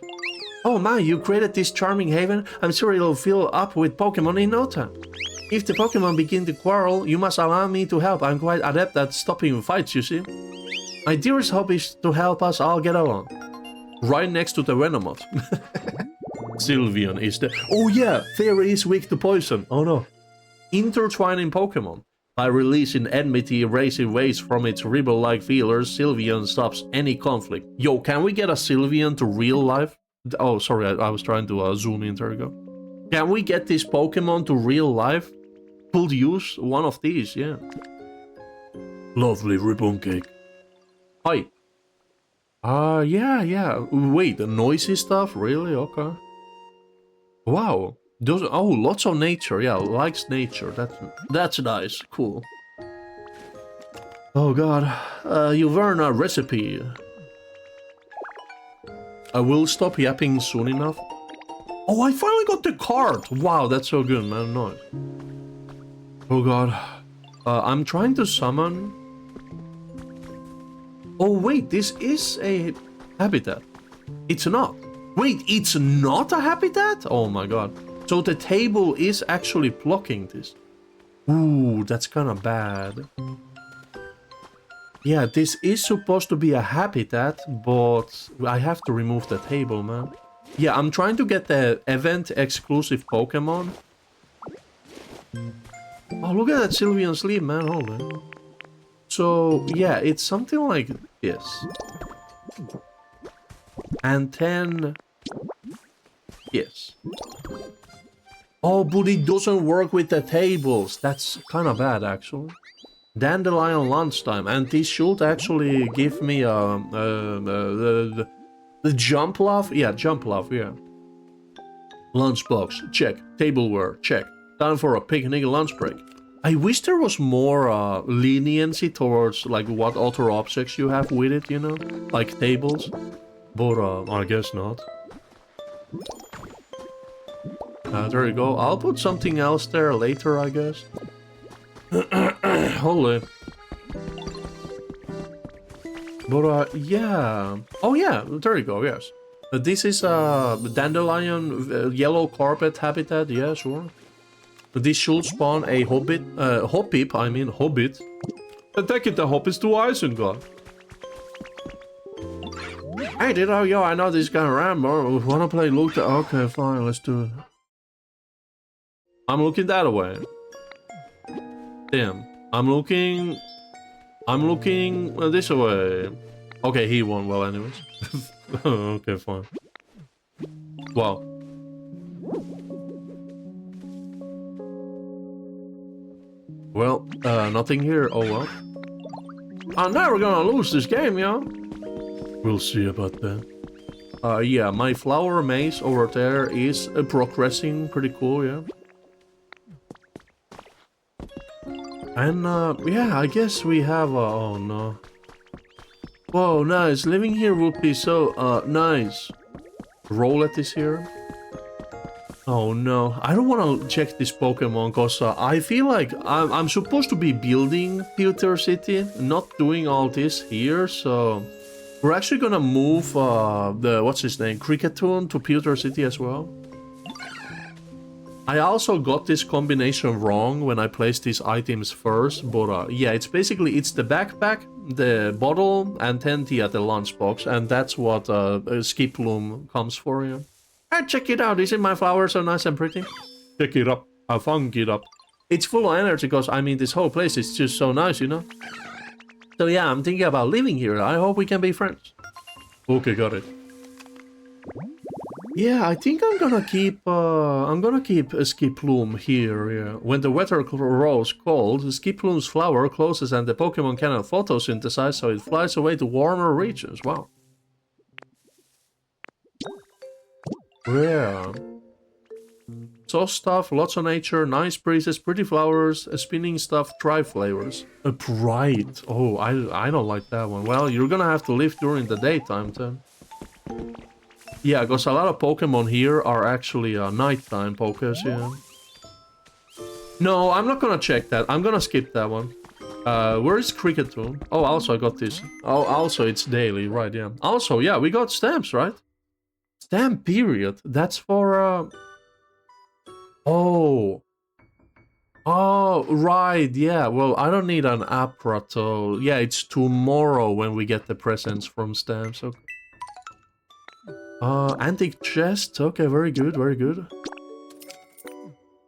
Oh my, you created this charming haven. I'm sure it'll fill up with Pokemon in no time. If the Pokemon begin to quarrel, you must allow me to help. I'm quite adept at stopping fights, you see. My dearest hope is to help us all get along. Right next to the Venomoth. Sylveon is the... Oh yeah, Fairy is weak to poison. Oh no. Intertwining Pokemon. By releasing enmity erasing waste from its ribbon-like feelers, Sylveon stops any conflict. Yo, can we get a Sylveon to real life? Oh, sorry, I was trying to zoom in. There we go. Can we get this Pokemon to real life? Could use one of these, yeah. Lovely ribbon cake. Hi. Yeah. Wait, the noisy stuff? Really? Okay. Wow. Those, oh, lots of nature. Yeah, likes nature. That's nice. Cool. Oh god. You've earned a recipe. I will stop yapping soon enough. Oh, I finally got the card. Wow, that's so good, man. Nice. Oh god. I'm trying to summon... Oh wait, this is a habitat. It's not. Wait, it's not a habitat? Oh my god. So the table is actually blocking this. Ooh, that's kind of bad. Yeah, this is supposed to be a habitat, but I have to remove the table, man. Yeah, I'm trying to get the event exclusive Pokemon. Oh, look at that Sylveon sleep, man. Hold on. So, yeah, it's something like this. And then... Yes. Oh, but it doesn't work with the tables. That's kind of bad, actually. Dandelion lunchtime. And this should actually give me the jump love? Yeah, jump love, yeah. Lunchbox, check. Tableware, check. Time for a picnic lunch break. I wish there was more leniency towards like what other objects you have with it, you know? Like tables. But I guess not. There you go. I'll put something else there later, I guess. Holy. But yeah. Oh yeah, there you go, yes. This is a dandelion yellow carpet habitat, yeah, sure. This should spawn a hobbit, hobbit. Take it the hobbits to Isengard. Hey, Ditto, yo, I know this guy around, bro. Wanna play look? Okay, fine, let's do it. I'm looking that way. Damn. I'm looking this way. Okay, he won well anyways. Okay, fine. Wow. Well, nothing here. Oh well. I'm never gonna lose this game, yo. We'll see about that. Yeah, my flower maze over there is progressing pretty cool, yeah. And, yeah, I guess we have, oh no. Whoa, nice. Living here would be so, nice. Rowlet is here. Oh no, I don't want to check this Pokemon because I feel like I'm supposed to be building Pewter City, not doing all this here, so... We're actually gonna move what's his name, Cricketune to Pewter City as well. I also got this combination wrong when I placed these items first, but yeah, it's basically, it's the backpack, the bottle, and then the lunchbox, and that's what Skiploom comes for you. Hey, check it out, isn't my flower so nice and pretty? Check it up, I funk it up. It's full of energy because, I mean, this whole place is just so nice, you know? So yeah, I'm thinking about living here. I hope we can be friends. Okay, got it. Yeah, I think I'm gonna keep Skiploom here, yeah. When the weather grows cold, Skiploom's flower closes and the Pokemon cannot photosynthesize, so it flies away to warmer regions. Wow. Yeah. Soft stuff, lots of nature, nice breezes, pretty flowers, spinning stuff, dry flavors. Bright. Oh, I don't like that one. Well, you're gonna have to live during the daytime then. Yeah, because a lot of Pokemon here are actually nighttime Pokés, yeah. No, I'm not gonna check that. I'm gonna skip that one. Where is Cricketune? Oh, also I got this. Oh, also it's daily, right, yeah. Also, yeah, we got stamps, right? Stamp period. That's for, Oh. Oh, right, yeah. Well, I don't need an Ep3, so... Yeah, it's tomorrow when we get the presents from stamps, okay. Antique chest. Okay, very good, very good.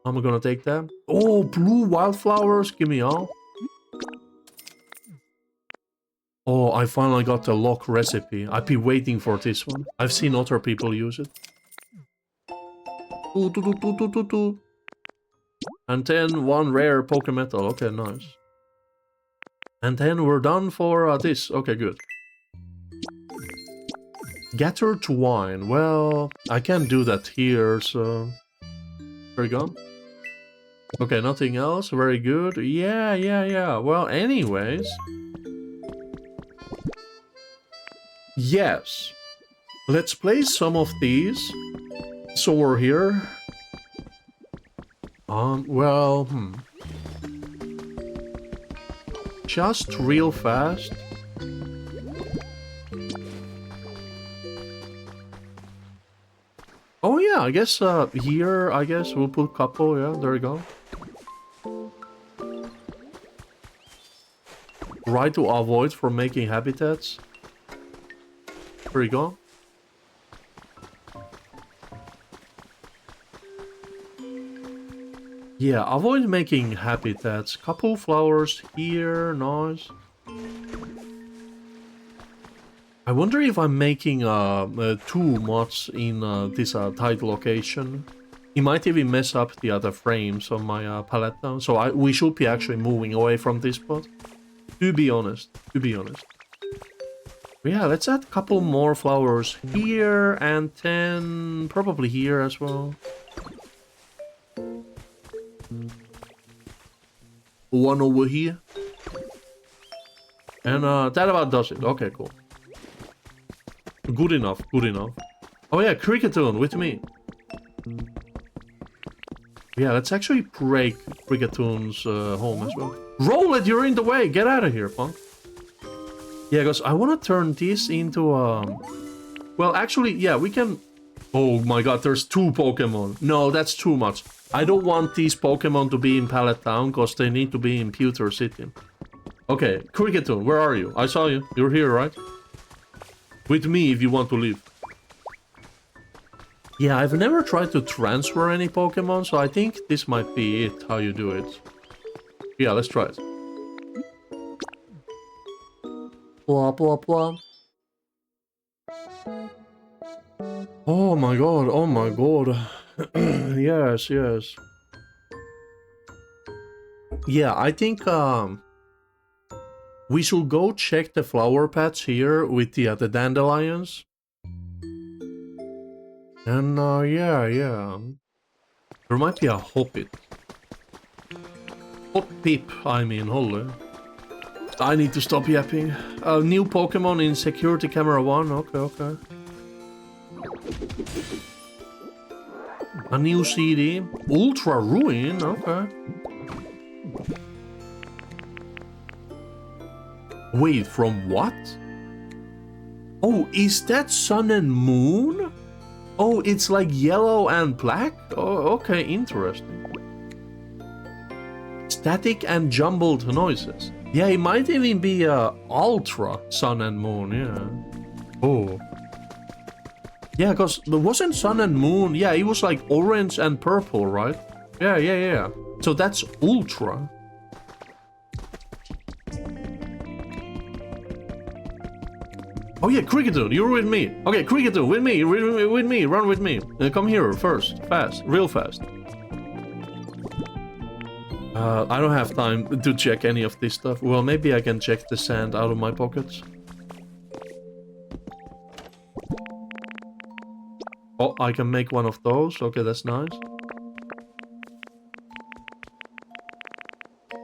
I'm gonna take that. Oh, blue wildflowers. Give me all. Oh, I finally got the lock recipe. I've been waiting for this one. I've seen other people use it. And then one rare Pokemetal. Okay, nice. And then we're done for this. Okay, good. Gather twine. Well, I can't do that here, so... There we go. Okay, nothing else. Very good. Yeah. Well, anyways... Yes. Let's play some of these. So we're here. Well, Just real fast. Oh yeah, I guess here, I guess we'll put couple, yeah, there we go. Right to avoid from making habitats. There we go. Yeah, avoid making habitats. Couple flowers here, nice. I wonder if I'm making too much in this tight location. It might even mess up the other frames on my palette now. So we should be actually moving away from this spot. To be honest. Yeah, let's add a couple more flowers here and then probably here as well. One over here. And that about does it. Okay, cool. Good enough. Oh yeah, Cricketune with me. Yeah, let's actually break Cricketoon's home as well. Roll it, you're in the way. Get out of here, punk. Yeah, because I want to turn this into well, actually, yeah, we can... Oh my god, there's 2 Pokemon. No, that's too much. I don't want these Pokemon to be in Pallet Town, because they need to be in Pewter City. Okay, Cricketune, where are you? I saw you. You're here, right? With me if you want to leave. Yeah, I've never tried to transfer any Pokemon, so I think this might be it, how you do it. Yeah, let's try it. Blah, blah, blah. Oh my god. Yes. Yeah, I think we should go check the flower patch here with the dandelions. And yeah. There might be a Hoppip. I mean, holy. I need to stop yapping. A new Pokemon in Security Camera 1. Okay. A new CD. Ultra Ruin. Okay. Wait, from what? Oh, is that Sun and Moon? Oh, it's like yellow and black? Oh, okay, interesting. Static and jumbled noises. Yeah, it might even be Ultra Sun and Moon, yeah. Oh. Yeah, because there wasn't Sun and Moon. Yeah, it was like orange and purple, right? Yeah. So that's Ultra. Oh yeah, Cricketune, you're with me. Okay, Cricketune, with me, run with me. Come here first, fast, real fast. I don't have time to check any of this stuff. Well, maybe I can check the sand out of my pockets. Oh, I can make one of those. Okay, that's nice.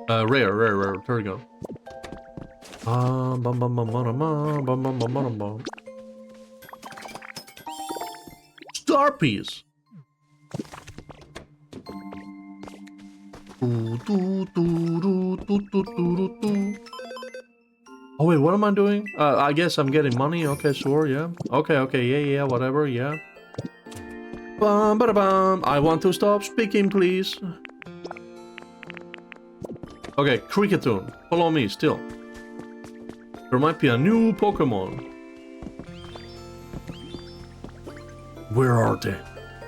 Rare. There we go. star piece. Oh wait, what am I doing? I guess I'm getting money. Okay, sure, yeah. Okay, yeah, whatever, yeah. Bum, bada, bum. I want to stop speaking, please. Okay, Cricketune, follow me still. There might be a new Pokemon. Where are they?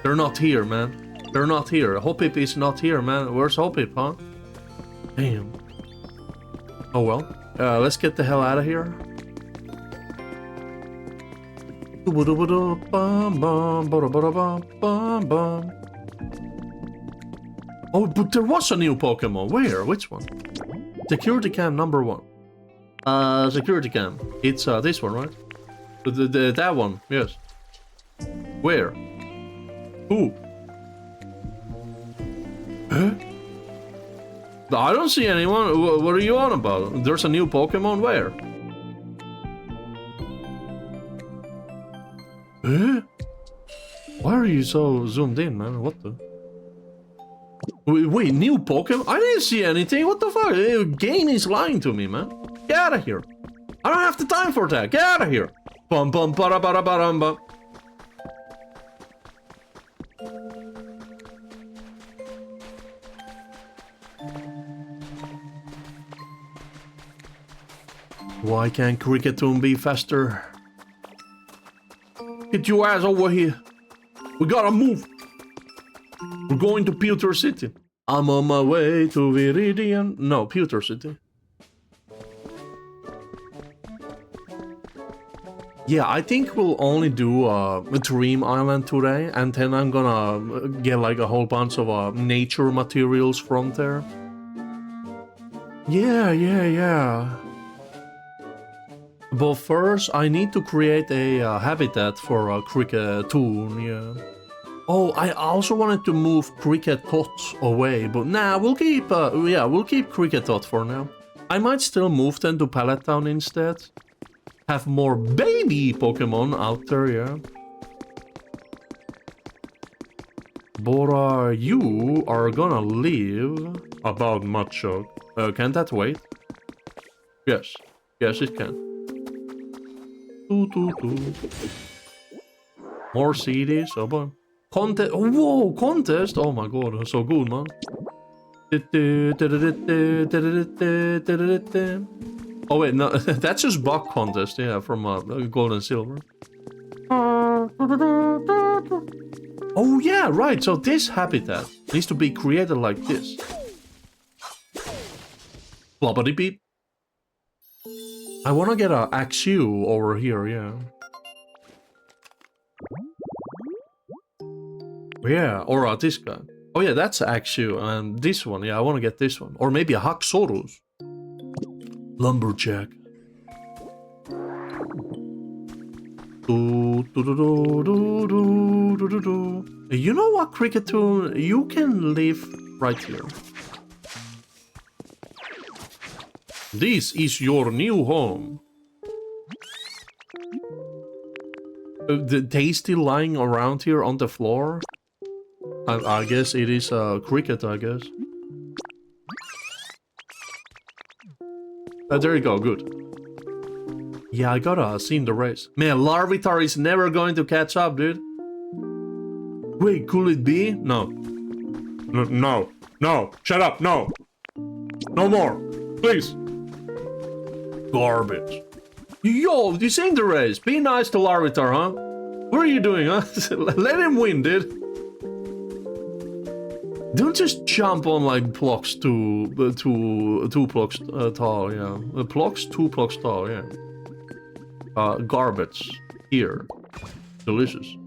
They're not here, man. They're not here. Hoppip is not here, man. Where's Hoppip, huh? Damn. Oh well. Let's get the hell out of here. Oh, but there was a new Pokemon. Where? Which one? Security cam number 1. Security cam. It's this one, right? That one, yes. Where? Who? Huh? I don't see anyone. What are you on about? There's a new Pokemon. Where? Huh? Why are you so zoomed in, man? What the? Wait, new Pokemon? I didn't see anything. What the fuck? Game is lying to me, man. Get out of here. I don't have the time for that. Get out of here. Bum bum bada bada bada bum. Why can't Cricketune be faster? Get your ass over here. We gotta move. We're going to Pewter City. I'm on my way to Viridian. No, Pewter City. Yeah, I think we'll only do a Dream Island today, and then I'm gonna get like a whole bunch of nature materials from there. Yeah. But first, I need to create a habitat for a Cricketune, yeah. Oh, I also wanted to move Cricketot away, but nah, we'll keep Cricketot for now. I might still move them to Pallet Town instead. Have more baby Pokemon out there, yeah. But you are gonna live about Machop. Can that wait? Yes, it can. More CDs, oh boy. Contest, whoa, contest! Oh my god, so good, man. Oh wait, no, that's just bug contest, yeah, from Gold and Silver. Oh yeah, right, so this habitat needs to be created like this. Blobbity beep. I wanna get a Axew over here, yeah. Yeah, or this guy. Oh yeah, that's Axew, and this one, yeah, I wanna get this one. Or maybe a Haxorus. Lumberjack. You know what, Cricketune? You can live right here. This is your new home. The tasty lying around here on the floor. I guess it is a cricket, I guess. There you go, good. Yeah, I gotta see in the race. Man, Larvitar is never going to catch up, dude. Wait, could it be? No. No. Shut up, no. No more. Please. Garbage. Yo, this ain't the race. Be nice to Larvitar, huh? What are you doing, huh? Let him win, dude. Don't just jump on like blocks two blocks tall, yeah. Blocks, 2 blocks tall, yeah. Garbage. Here. Delicious.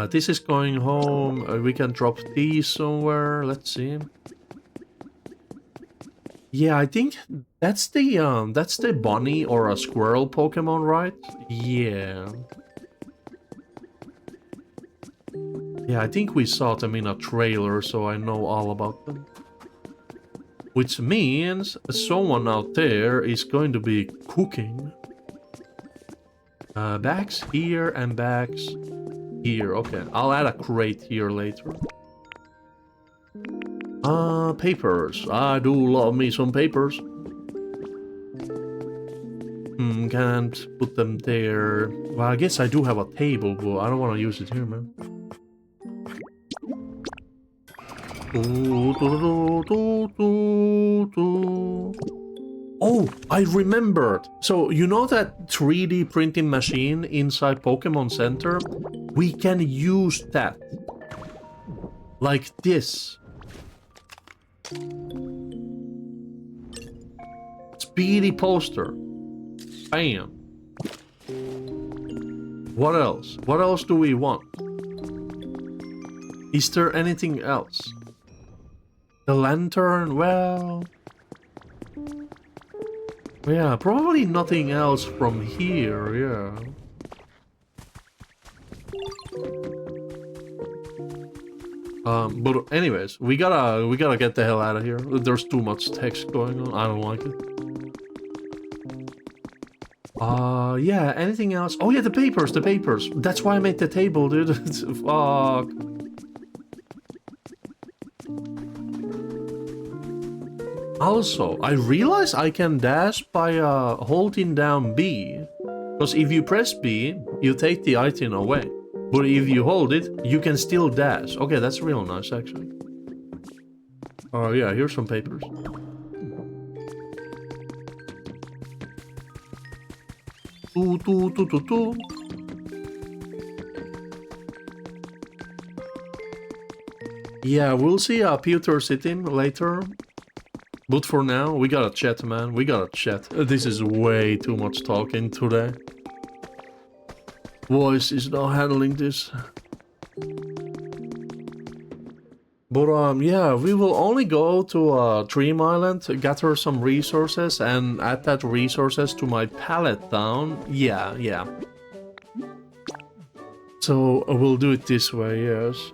This is going home. We can drop these somewhere. Let's see. Yeah, I think that's the bunny or a squirrel Pokemon, right? Yeah. Yeah, I think we saw them in a trailer, so I know all about them. Which means someone out there is going to be cooking. Bags here and bags here. Okay, I'll add a crate here later. Papers. I do love me some papers. Can't put them there. Well, I guess I do have a table, but I don't want to use it here, man. Oh, I remembered. So, you know that 3D printing machine inside Pokemon Center? We can use that. Like this. Speedy poster. Bam. What else? What else do we want? Is there anything else? The lantern, well... Yeah, probably nothing else from here, yeah. But anyways, we gotta get the hell out of here. There's too much text going on. I don't like it. Yeah, anything else? Oh yeah, the papers. That's why I made the table, dude. Fuck. Also, I realized I can dash by holding down B. Because if you press B, you take the item away. But if you hold it, you can still dash. Okay, that's real nice, actually. Oh yeah, here's some papers. Yeah, we'll see Peter sitting later. But for now, we gotta chat, man. We gotta chat. This is way too much talking today. Voice is not handling this. But yeah, we will only go to Dream Island, gather some resources, and add that resources to my pallet down. Yeah. So we'll do it this way, yes.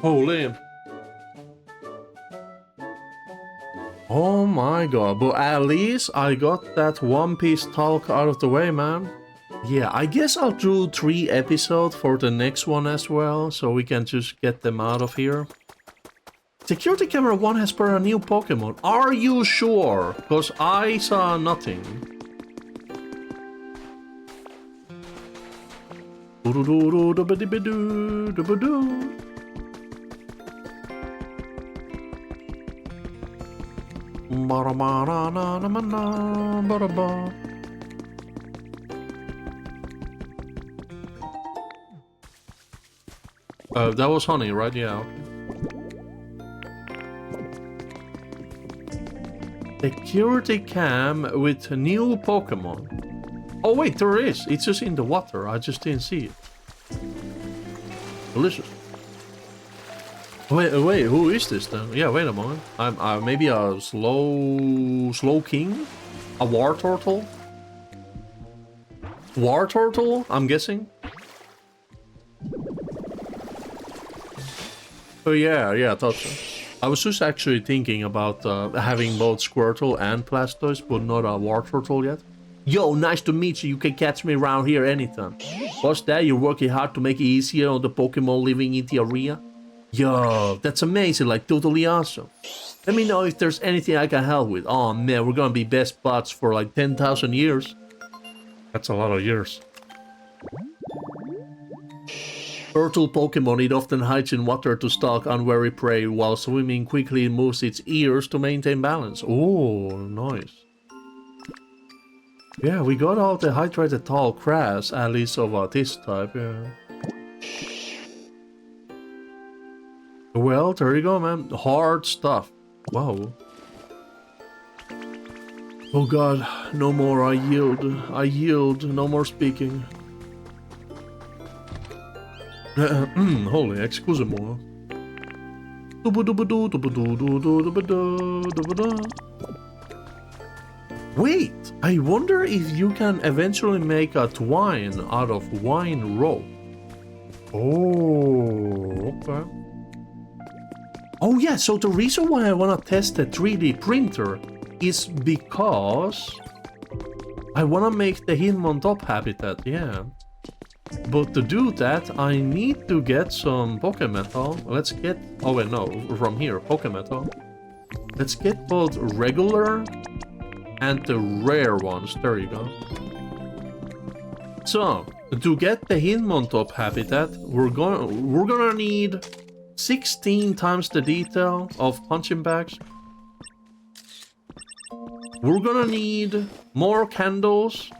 Holy. Oh my god, but at least I got that One Piece talk out of the way, man. Yeah, I guess I'll do 3 episodes for the next one as well, so we can just get them out of here. Security camera 1 has spotted a new Pokemon. Are you sure? Because I saw nothing. That was honey, right? Yeah. Okay. Security cam with new Pokemon. Oh wait, there is. It's just in the water. I just didn't see it. Delicious. Wait, who is this then? Yeah, wait a moment. I'm maybe a slow king? A war turtle? War turtle, I'm guessing? Oh yeah, I thought so. I was just actually thinking about having both Squirtle and Blastoise, but not a war turtle yet. Yo, nice to meet you. You can catch me around here anytime. What's that? You're working hard to make it easier on the Pokemon living in the area? Yo, that's amazing, like totally awesome. Let me know if there's anything I can help with. Oh man, we're gonna be best buds for like 10,000 years. That's a lot of years. Turtle Pokemon, it often hides in water to stalk unwary prey, while swimming quickly moves its ears to maintain balance. Oh, nice. Yeah, we got all the hydrated tall grass, at least of this type, yeah. Well, there you go, man. Hard stuff. Wow. Oh god, no more. I yield. No more speaking. Holy, excuse-moi. Wait, I wonder if you can eventually make a twine out of wine rope. Oh, okay. Oh yeah, so the reason why I want to test the 3D printer is because I want to make the Hitmontop habitat, yeah. But to do that, I need to get some Pokemetal. Let's get... Oh wait, no, from here, Pokemetal. Let's get both regular and the rare ones. There you go. So, to get the Hitmontop habitat, we're gonna need 16 times the detail of punching bags. We're gonna need more candles.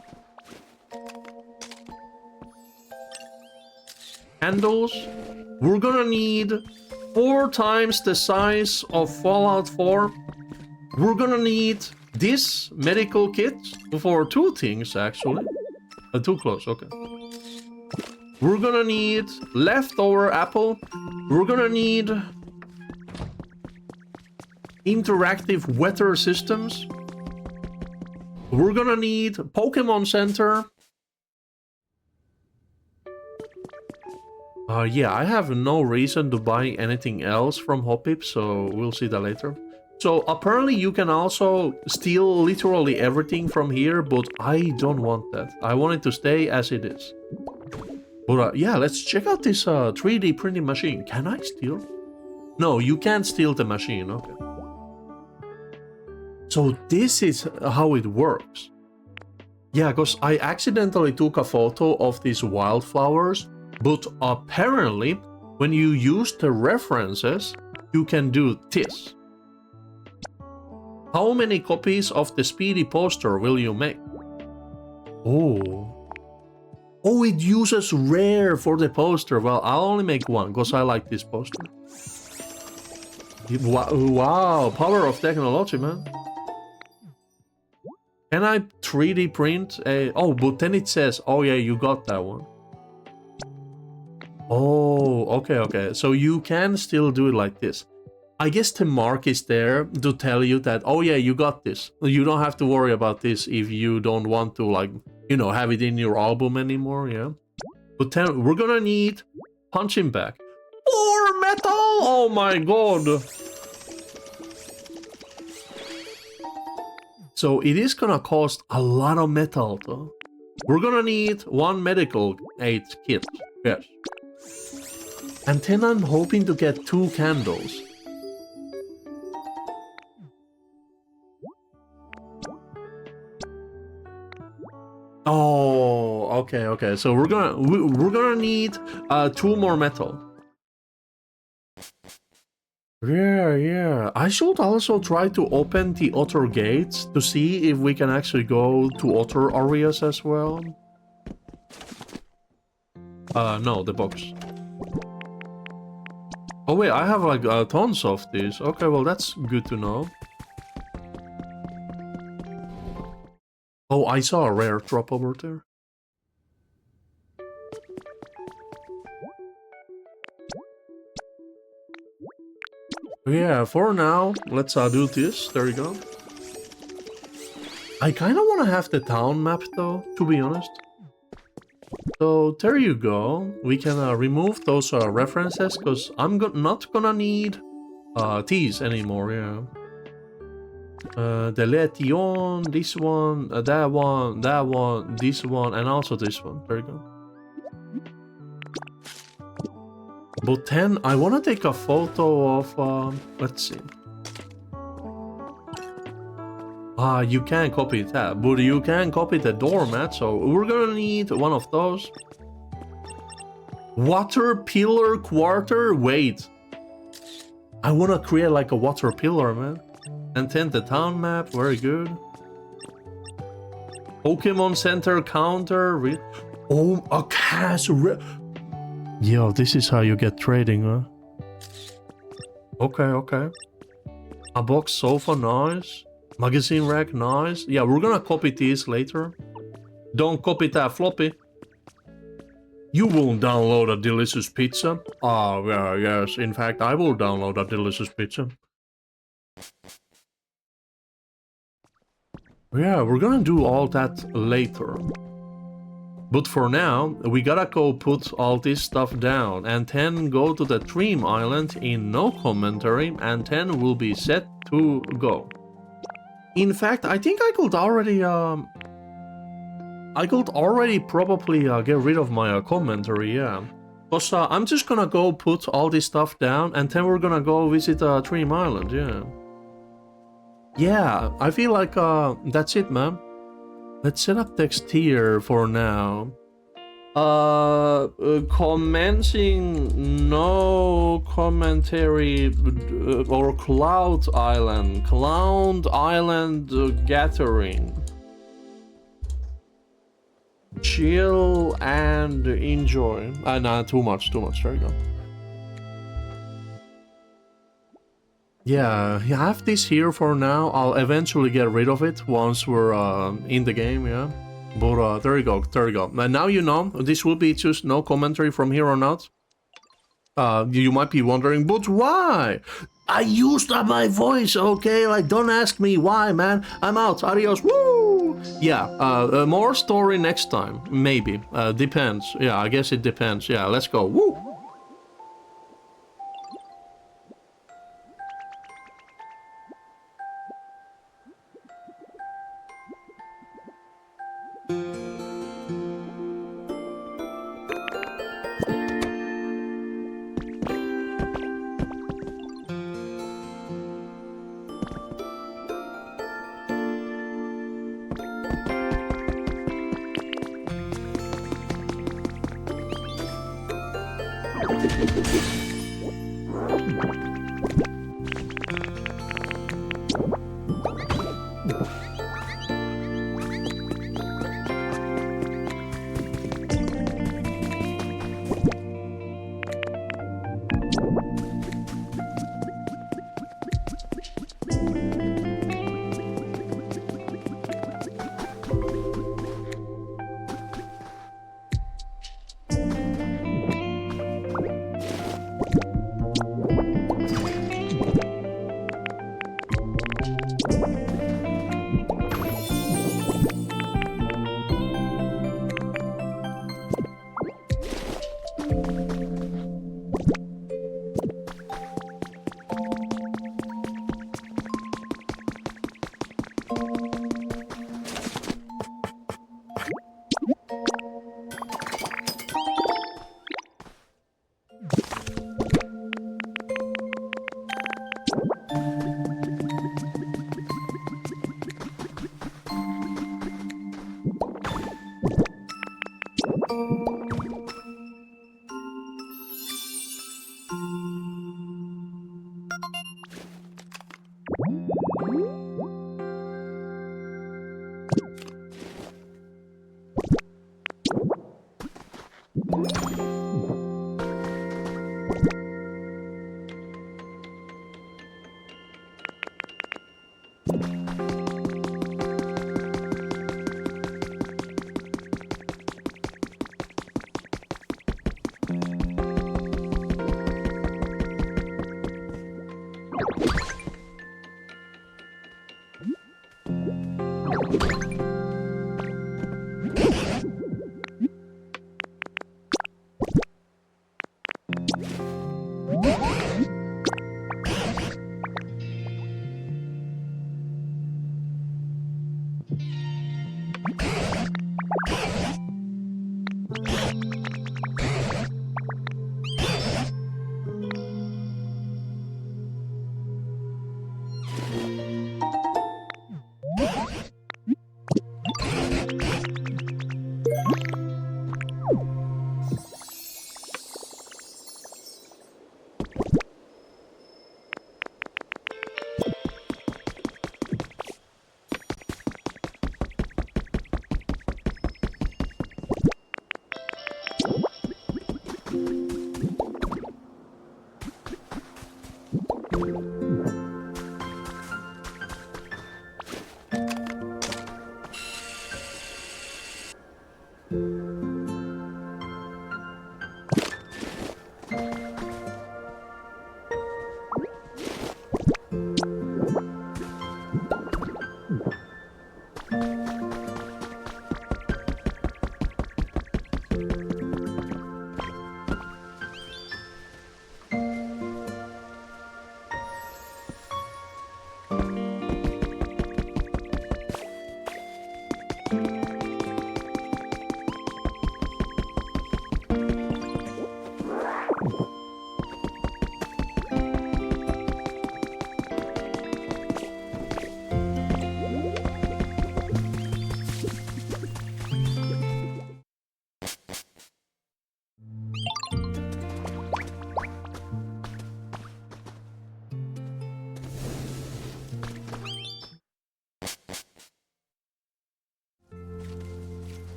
We're gonna need 4 times the size of Fallout 4. We're gonna need this medical kit for 2 things, actually. Too close, okay. We're gonna need leftover apple. We're gonna need interactive weather systems. We're gonna need Pokemon Center. Yeah, I have no reason to buy anything else from Hoppip, so we'll see that later. So apparently you can also steal literally everything from here, but I don't want that. I want it to stay as it is. But yeah, let's check out this 3D printing machine. Can I steal? No, you can't steal the machine, okay. So this is how it works. Yeah, because I accidentally took a photo of these wildflowers. But apparently, when you use the references, you can do this. How many copies of the Speedy poster will you make? Oh. Oh, it uses rare for the poster. Well, I'll only make one, because I like this poster. Wow, power of technology, man. Can I 3D print a... Oh, but then it says, oh yeah, you got that one. Oh, okay. So you can still do it like this. I guess the mark is there to tell you that, oh yeah, you got this. You don't have to worry about this if you don't want to, like, you know, have it in your album anymore, yeah? But then we're gonna need punching bag. 4 metal! Oh my god! So it is gonna cost a lot of metal, though. We're gonna need 1 medical aid kit, yes. And then I'm hoping to get 2 candles. Oh, okay. So we're gonna need 2 more metal. Yeah. I should also try to open the other gates to see if we can actually go to other areas as well. No, the box. Oh wait, I have like tons of these. Okay, well that's good to know. Oh, I saw a rare drop over there. Yeah, for now, let's do this. There you go. I kind of want to have the town map though, to be honest. So there you go. We can remove those references because I'm not gonna need these anymore, yeah. The Letion, this one, that one, this one, and also this one. There you go. But then I want to take a photo of, let's see. You can't copy that, but you can copy the doormat, so we're gonna need one of those. Water pillar quarter? Wait. I wanna create like a water pillar, man. And then the town map, very good. Pokemon Center counter. Oh, a cash. Yo, this is how you get trading, huh? Okay. A box sofa, nice. Magazine rack, nice. Yeah, we're gonna copy these later. Don't copy that floppy. You won't download a delicious pizza. Yeah, yes. In fact, I will download a delicious pizza. Yeah, we're gonna do all that later. But for now, we gotta go put all this stuff down and then go to the Dream Island in no commentary and then we'll be set to go. In fact, I think I could already probably get rid of my commentary, yeah. Because I'm just gonna go put all this stuff down and then we're gonna go visit Dream Island, yeah. Yeah, I feel like that's it, man. Let's set up text here for now. Commencing no commentary or Cloud Island gathering. Chill and enjoy. Nah, too much, there you go. Yeah, you have this here for now. I'll eventually get rid of it once we're in the game, yeah. But there you go. And now you know, this will be just no commentary from here on out. You might be wondering, but why? I used up my voice, okay? Like, don't ask me why, man. I'm out. Adios. Woo! Yeah, more story next time. Maybe. Depends. Yeah, I guess it depends. Yeah, let's go. Woo!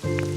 Thank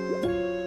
โ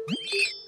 you